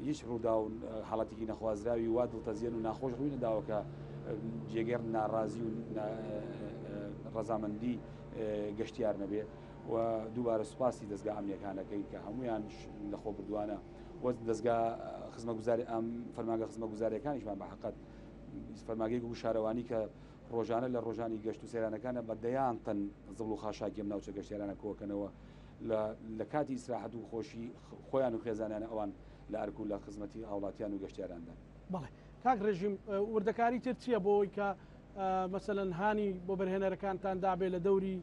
هیچ ڕوودا و حاڵەتێکی نەخوازراوی وا دڵتەزیێن و ناخۆش ڕووی نەداوە کە جێگەر ناڕازی و ڕەزامەندی گەشتیار نەبێ و دووبارە سوپاسی دەستگا ئەمنیەکانەکەی کە هەمویان لە خۆ بردووانە وەز دەستگا خزمەتگوزاری ئەم فەرمانگە خزمەتگوزاریەکانیشمان بە حەقەت فەرماگەی و شارەوانی کە ڕۆژانە لە ڕۆژانی گەشت و سەیرانەکانە بە دەیان تەن زڵ و خاشاکی ئەم ناوچە گەشتیارانە کۆکەنەوە لە کاتی ئیسراحەت و خۆشی خۆیان و خێزانیان ئەوان لە ئەرک و لە خزمەتی هاوڵاتیان و گەشتیاراندا. بەڵێ کاک ڕێژیم وردەکاری تر چییە بۆی کە مەسەلەن هانی بۆ بەرهێنەرەکانتان دابێ لە دەوری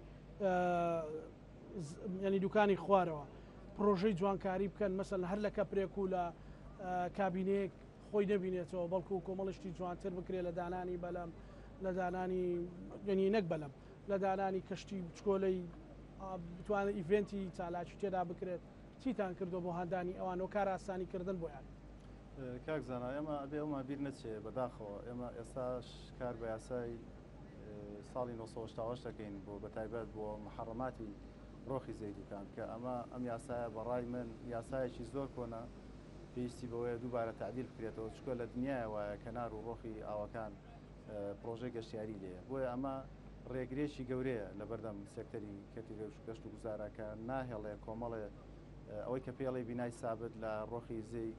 ینی دوکانی خوارەوە پرۆژەی جوانکاری بکەن مەسەلەن هەر لە کەپرێک و لە کابینەیەک خۆی نەبینێتەوە بەڵکو و کۆمەڵشتی جوانتر بکرێت لە دانانی بەلەم لە دانانی ینی نەک بەلەم لە دانانی کەشتی بچکۆلەی بتوانێت ئیڤێنتی چالاکی تێدا بکرێت چیتان کردو بۆ هەندانی ئەوانەوە کار ئاسانیکردن بۆیان کاک زانا ئێمە ئەبێ ئەومە بیر نەچێ بەداخەوە ئێمە ئێستاش کار بە یاسای ساڵی 1970 دەکەین بۆ بەتایبەت بۆ محەڕەماتی ڕۆخی زەیدوکان کە ئەمە ئەم یاسایە بەڕای من یاسایەکی زۆر کۆنا پێویستی بەوەیە دووبارە تعدیل بکرێتەوە چکۆ لە دنیای وایە کەنار و ڕۆخی ئاوەکان پرۆژەی گەشتیاری لێیە بۆیە ئەمە ڕێگرێکی گەورەیە لە بەردەم سێکتەری کەتی گەشت و گوزارەکە ناهێڵێ کۆمەڵێ ئەوەی کە پێڵی بینای سابت لە ڕۆخی زەی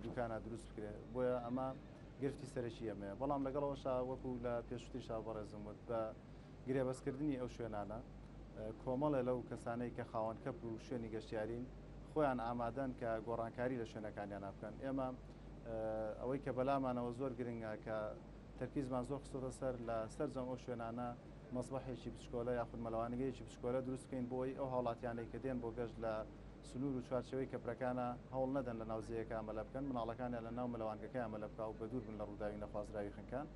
دوکانە دروست بکرێت بۆیە ئەمە گرفتی سەرەکی ئەمەیە بەڵام لەگەڵەوەشا وەکو لە پێشوتی شابەڕێزم وت بە گرێبەستکردنی ئەو شوێنانە کۆمەڵێ لەو کەسانەی کە خاوەن کەپ و شوێنی گەشتیارین خۆیان ئامادەن کە گۆڕانکاری لە شوێنەکانیان بکەن ئێمە ئەوەی کە بەلامانەوە زۆر گرنگە کە تەرکیزمان زۆر خستۆتە سەر لە سەرجەم ئەو شوێنانە مەسبەحێکی بچکۆلە یاخود مەلەوانگەیەکی بچکۆلە دروست بکەین بۆی ئەو هاوڵاتیانەی کە دێن بۆ گەشت لە سنوور و چوارچەوەی کەپرەکانە هەوڵ نەدەن لە ناوزەیەەکە ئەمەلە بکەن مناڵەکانیان لە ناو مەلەوانگەکە ئەمەلە بکە و بە دوور بن لە ڕووداوی نەخوازراوی خنکان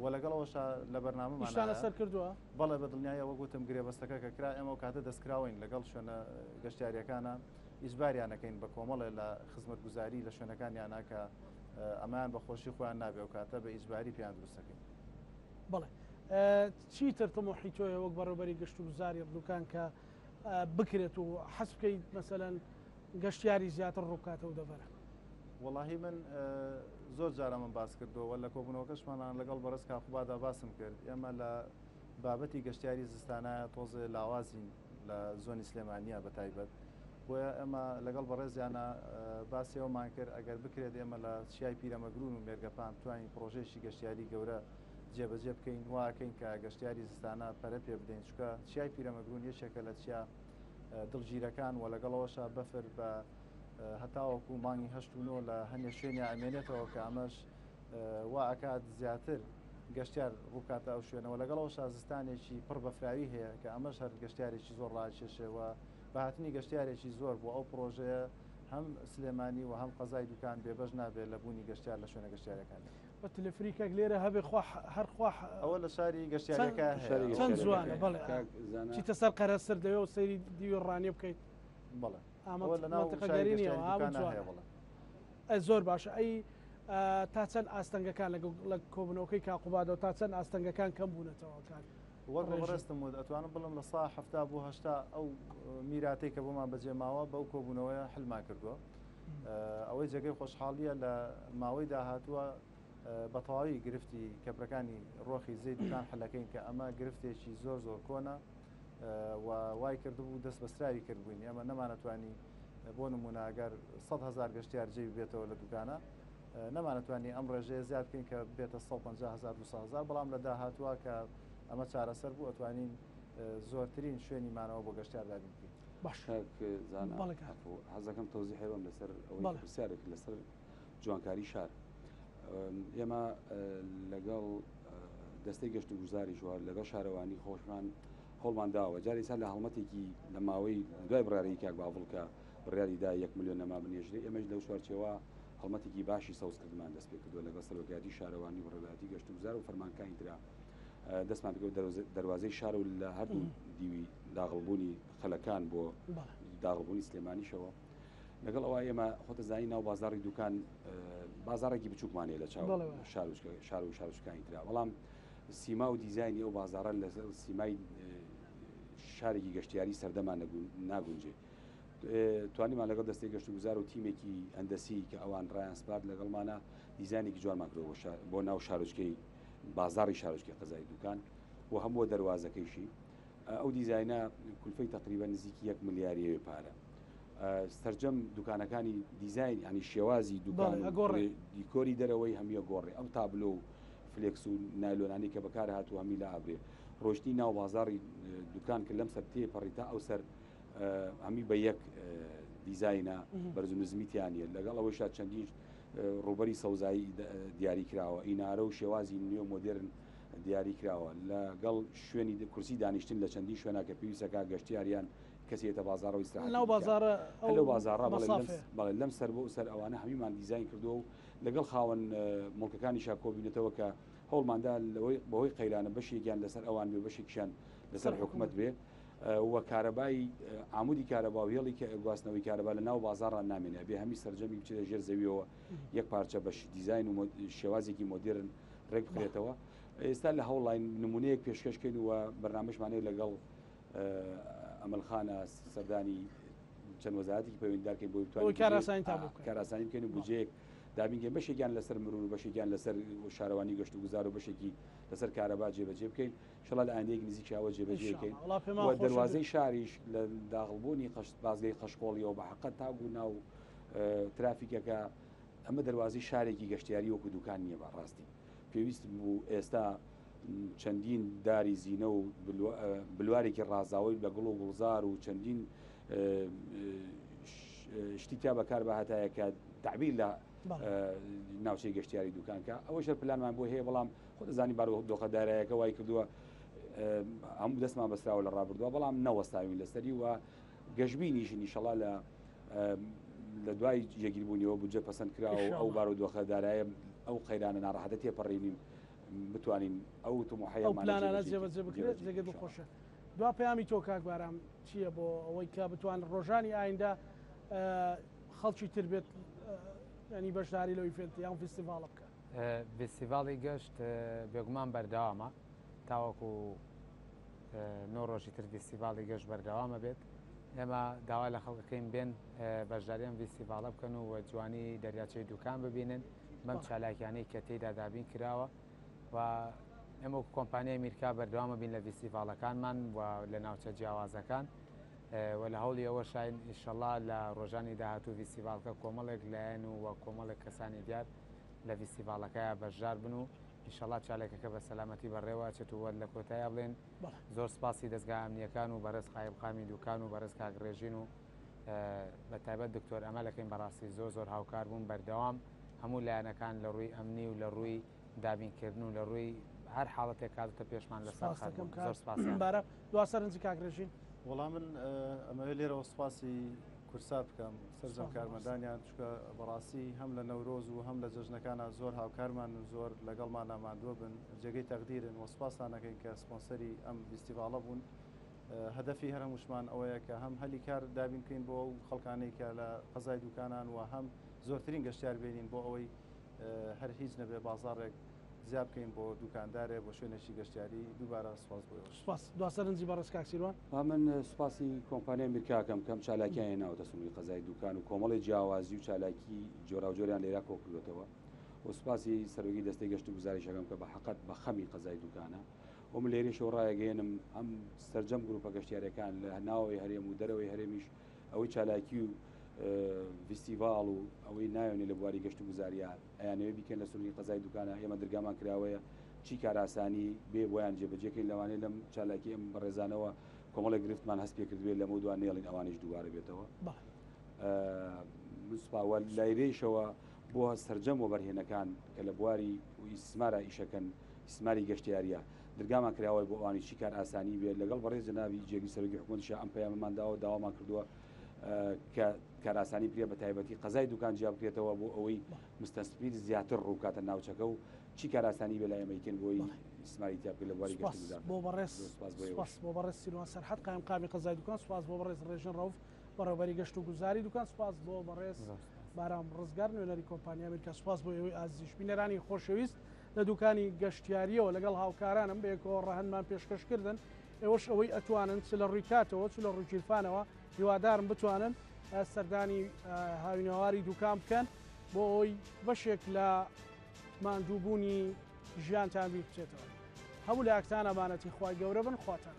و لەگەڵەوەشا لە بەرنامەمان سەر کردووە بەڵێ بە دڵنیایە وەگوتم گرێبەستەکە کە کرا ئێمە و کاتە دەستکراوین لەگەڵ شوێنە گەشتیاریەکانە ئیجباریانەکەین بە کۆمەڵێ لە خزمەتگوزاری لە شوێنەکانیانە کە ئەمان بە خۆشی خۆیان نابێ و کاتە بە ئیجباری پێیان دروستەکەین. بەڵێ چیتر تەمۆحی تۆیە وەک بەڕێوەبەری گەشت و گوزاری دوکان کە بکرێت و حەز بکەیت مەسەلەن گەشتیاری زیاتر ڕووکاتەوە دەبەرە؟ وەڵاهی من زۆر جارە من باس کردەوە لە کۆبوونەوەکەشمانان لەگەڵ بەڕێز کاخوبادا باسم کرد ئێمە لە بابەتی گەشتیاری زستانایە تۆزێ لاوازین لە زۆنی سلێمانیە بەتایبەت بۆیە ئێمە لەگەڵ بەڕێزیانە باسیەوەمان کرد ئەگەر بکرێت ئێمە لە چیای پیرەمەگرون و مێرگەپان توانین پرۆژێکی گەشتیاری گەورە جێبەجێ بکەین واکەین کە گەشتیاری زستانە پەرە پێ بدەین چکە چیای پیرەمەگرون یەکێکە لە چیا دڵگیرەکان و لەگەڵەوەشە بەفر بە هەتاوەکو مانگی هەشتونەوە لە هەندێک شوێنی ئەمێنێتەوە کە ئەمەش وا ئەکات زیاتر گەشتیار ڕووکاتە ئەو شوێنەوە لەگەڵەوە شازستانێکی پڕ بەفراوی هەیە کە ئەمەش هەر گەشتارێکی زۆر ڕاکێشەوە بەهاتنی گەشتارێکی زۆر بۆ ئەو پرۆژەیە هەم سلێمانی و هەم قەزای دوکان بێبەش نابێت لە بوونی گەشتیار لە شوێنە گەشتارەکان بە تلفریکێک لێرە هەبێ هەرخوا ئەوە لە شاری گەشتارەکە چەند جوانە بەڵێ چیتە سەر قەرەسەر دەوێت و سەیری دیوی ڕانێ بکەیت بەڵێ زۆر باشە ئەی تا چەند ئاستەنگەکان لە کۆبنەوەکەی کاقوبادەوە تا چەند ئاستەنگەکان کەم بوونەتەوە کار وەک ڕستم و ئەتوانم بڵم لە سا هەفتا بۆ هەشتا ئەو میراتەی کە بۆمان بەجێماوە بەو کۆبوونەوەی حلما کردووە ئەوەی جێگەی خۆشحاڵیە لە ماوەی داهاتووە بە تەواوی گرفتی کەپرەکانی ڕۆخی زەی دوکان حلەکەین کە ئەمە گرفتێکی زۆر زۆر کۆنا و وای کردبوو دەست بەستراوی کردبووین ئەمە نەمانەتوانی بۆ نموناگەر 100,000 گەشتیار جێوی بێتەوە لە دوکانە نەمانەتوانی ئەم ڕێژەیە زیاد بکەین کە بێتە 150,000 200,000 بەڵام لە داهاتووە کە ئەمە چارەسەر بوو ئەتوانین زۆرترین شوێنی مانەوە بۆ گەشتیار دابین بکەین باش حەزەکەم تۆزیح هەیەم لەسەر ئەوەی پرسیارێک لەسەر جوانکاری شار ئێمە لەگەڵ دەستەی گەشت و گوزاری ژوار لەگەڵ شارەوانی خۆشمان هەوڵمان داوە جارێک سا لە هەڵمەتێکی لە ماوەی دوای بڕیاری کاک باڵکە بڕیاریدا 1 ملیۆن نەما بنێژرێ ئێمەش لەو سوارچەوە هەڵمەتێکی باشی سەوزکردمان دەست پێ کردووە لەگەڵ سەرۆکایەتی شارەوانی و ڕێبەتی گەشت و گوزار و فەرمانکانی ترا دەستمان پێ دەواازەی شار و لە هەردوو دیوی داغڵبوونی خەلەکان بۆ داغڵبوونی سلێمانیشەوە لەگەڵ ئەوە ئێمە خۆتە زانی ناو بازاری دوکان بازارێکی بچووکمانەیە لە چاو شار و شارشکانی ترا بەڵام سیما و دیزایانی ئەو بازارە لە سیمای شارێکی گەشتیاری سەردەمان ناگونجێ توانیمان لەگەڵ دەستی گەشت و گوزار و تیمێکی هەندەسی کە ئەوان ڕایانسپات لەگەڵمانە دیزایانێکی جوانمان کردەوە بۆ ناو شارۆچکەی بازاری شارۆچکەی قەزای دوکان و هەموو دەواازەکەیشی ئەو دیزاینا کولفەی تقریبا نزیکی 1 ملیاریەوە پارە سەرجەم دوکانەکانی دیزاین ینی شێوازی دوکان دیکۆری دەرەوەی هەمیە گۆڕێ ئەم تابلۆ و فلێکس و نایلۆنانی کە بەکار هاتوو هەمی لە ئابرێ ڕۆشتی ناو بازاری دوکان کە لەم سەر تێپەڕیتا ئەو سەر هەمی بە یەک دیزاینا بەرز و نزمیتیانە لەگەڵ ئەوەشا چەندی ڕوبەری سەوزایی دیاری کراوە ئینارە و شێوازی نوێ مۆدرن دیاری کراوە لەگەڵ شوێنی کورسی دانیشتن لە چەندی شوێنە کە پێویستەکە گەشتیاریان کەسێتە بازارەوەی بازارە بەڵێ لەم سەر بۆ سەر ئەوانە هەمیمان دیزاین کردو و لەگەڵ خاوەن مڵکەکانی شاکۆبینێتەوە کە هەوڵماندا بەهۆی قەیرانە بەشێکیان لەسەر ئەوان بێ بەشێکیان لەسەر حکوومەت بێ وە کارەبایی عمودی کارەبا و هێڵی گواستنەوەی کارەبا لە ناو بازاران نامێنێ بێ هەمی سەررجەمی بچێتە ژێر زەویەوە یەک پارچە بەش دیزاین و شێوازێکی مۆدرن ڕێک بکرێتەوە ئێستا لە هەوڵین نمونەیەک پێشکەشکەین و بەرنامەشمانەیە لەگەڵ ئەمەلخانە سەردانی چەند وەزارەتێکی پەیوەندیدارکەین بۆ کاراسانی بکەین و بودجەیەک دابینکەین بەشێکیان لەسەر مرور و بەشێکیان لەسەر شارەوانی گەشت و گوزار و بەشێکی لەسەر کارەبا جێبەجێ بکەین شڵا لە ئاندەیەک نزیکیاوە جێبەجێکەین و دەواازەی شاریش لە داغڵبوونی بازگەی خەشکۆڵیەوە بە حقەت تاگو ناو ترافیکەکە ئەمە دەواازەی شارێکی گەشتیاری وەکو دوکان نییە بەڕاستی پێویست بوو ئێستا چەندین داری زیینە و بلوارێکی ڕازاوی بە گوڵ و گوڵزار و چەندین شتی تا بەکار بە هەتایەکە تعبیر لە ناوچەی گەشتیاری دوکانکە ئەوە شەر پلانمان بۆ هەیە بەڵام خۆ دەزانی بار دۆخەدارایەکە وای کردووە هەموو دەستمان بەستراوە لە ڕابردووە بەڵام نەوەستاوین لەسەری و گەشتبینیشنی شەڵا لە دوای یەگیربوونیەوە بودجە پەسەند کراوە ئەو بار و دۆخەدارایە ئەو قەیرانە ناڕەحەتە تێپەڕێنیم بتوانین ئەو پلانانە جێبەجێ بکرێت جێگە دڵخۆشە دوا پەیامی تۆ کاک بارام چییە بۆ ئەوەی کە بتوان ڕۆژانی ئایندا خەڵکی تر بێت ینی بەشداری لەوەی یان فستیڤالە بکە فستیڤاڵی گەشت بێگومان بەردەوامە تاوەکو 9 ڕۆژی تر فستیڤاڵی گەشت بەردەوامە بێت ئێمە داوا لە خەڵکەکەین بێن بەشداریان فستیڤالە بکەن و جوانی دەریاچەی دوکان ببینن بەم چالاکیانەی کە تێیدا دابین کراوە و ئێمە کۆمپانیای میرکا بەردەوامە بین لە فستیڤالەکانمان و لە ناوچە جیاوازەکان و لە هەوڵی ئەوە شاین ئینشەڵا لە ڕۆژانی داهاتوو فستیڤالکە کۆمەڵێک لایەن و وە کۆمەڵێک کەسانی دیار لە فستیڤالەکەیە بەشدار بن و ئینشەڵا چالێکەکە بە سەلامەتی بەڕێوە چێتووە لە کۆتایە بڵێن زۆر سپاسی دەستگا ئەمنیەکان و بەرز قایبقامی دوکان و بەرز کاگڕێژین و بە تایبەت دکتۆر ئەمەلەکەین بەڕاستی زۆر هاوکار بوون بەردەوام هەموو لایەنەکان لە ڕووی ئەمنی و لە ڕووی دابینکردن و لە ڕووی هەر حاڵەتێک کاتە پێشمان لەسەر زۆر سپاسیان بارە دواسەرنجی کاکرێژین وەڵام من ئەمەوێ لێرەوە سوپاسی کورسات بکەم سەرجەم کارمەندانیان چکە بەڕاستی هەم لە نەورۆز و هەم لە جەژنەکانە زۆر هاوکارمان و زۆر لەگەڵمان ناماندووە بن جێگەی تەقدیرن و سوپاسانەکەین کە سپۆنسەری ئەم فیستیڤالە بوون هەدەفی هەر هەمووشمان ئەوەیە کە هەم هەلی کار دابینکەین بۆ ئەو خەڵکانەی کە لە قەزای دوکانان و هەم زۆرترین گەشتیار بێنین بۆ ئەوەی هەر هیچ نەبێ بازاڕێک زیاب بکەین بۆ دوکاندارێ بۆ شوێنێکی گەشتیاری دووبارە سوپاس بۆ سوپاس دواسەرنجی بەڕێز کاکسیروان من سوپاسی کۆمپانیای میرکاکەم کەم چالاکیان ناوتە سنووری قەزای دوکان و کۆمەڵی جیاوازی و چالاکی جۆراوجۆریان لێرا کۆکردوێتەوە و سوپاسی سەرۆکی دەستەی گەشت و گوزاریشەکەم کە بە حەقەت بە خەمی قەزای دوکانە و من لێرەشەوە ڕایەگەێنم ئەم سەرجەم گروپە گەشتیارەکان لە ناوەوەی هەرێم و دەرەوەی هەرێمیش ئەوەی چالاکی و فیستیڤاڵ و ئەوەی ناوێنێ لە بواری گەشت و گوزاریان ئەیانەوەی بیکەن لە سنووری قەزای دوکانە ئێمە دەرگامان کراوەیە چی کاراسانی بێ بۆیان جێبەجێکەین لەوانەیە لەم چالاکی ئەم بەڕێزانەوە کۆمەڵی گرفتمان هەست پێ کردوێت لەمە دوان نێڵین ئەوانش دووبارە بێتەوە سوپاوە لایرەیشەوە بۆ سەرجەم و بەرهێنەکان کە لە بواری و ئیسمارە ئیشەکەن ئیسماری گەشتیاریە دەرگامان کراوەی بۆ ئەوانی چی کار ئاسانی بێت لەگەڵ بەڕێز جەنابی جێگی سەرۆکی حکوومەتیش ئەم پەیامەمانداوە داوامان کردووە کە کاراسانی پرێ بە تایبەتی قەزای دوکان جیا بکرێتەوە بۆ ئەوەی مستەسپیر زیاتر ڕووکاتە ناوچەکە و چی کاراسانی بە لای ئەمەیکەن بۆی ئیسماری تیاپ لە بواری گەشت و بۆ بەڕێز بۆ بەڕێز سیروان سەرحەد قایمقامی قەزای دوکان سوپاس بۆ بەڕێز ڕێژن ڕەوف بەڕێوەبەری گەشت و گوزاری دوکان سوپاس بۆ بەڕێز بارام ڕزگار نوێنەری کۆمپانیا میرکا سوپاس بۆ ئێوەی ئازیش بینەرانی خۆشەویست لە دوکانی گەشتیاریەوە لەگەڵ هاوکارانم بەیەکەوە ڕەهەنمان پێشکەشکردن ئێوەش ئەوەی ئەتوانن چ لە ڕووی کاتەوە چ لە ڕووی جیلفانەوە هیوادارم بتوانن سەردانی هاوینەواری دوکان بکەن بۆ ئەوی بەشێک لە ماندووبوونی ژیانتان بچێتەوە هەموو لە ئاکتان ئەمانەتی خوای گەورە بن خواتان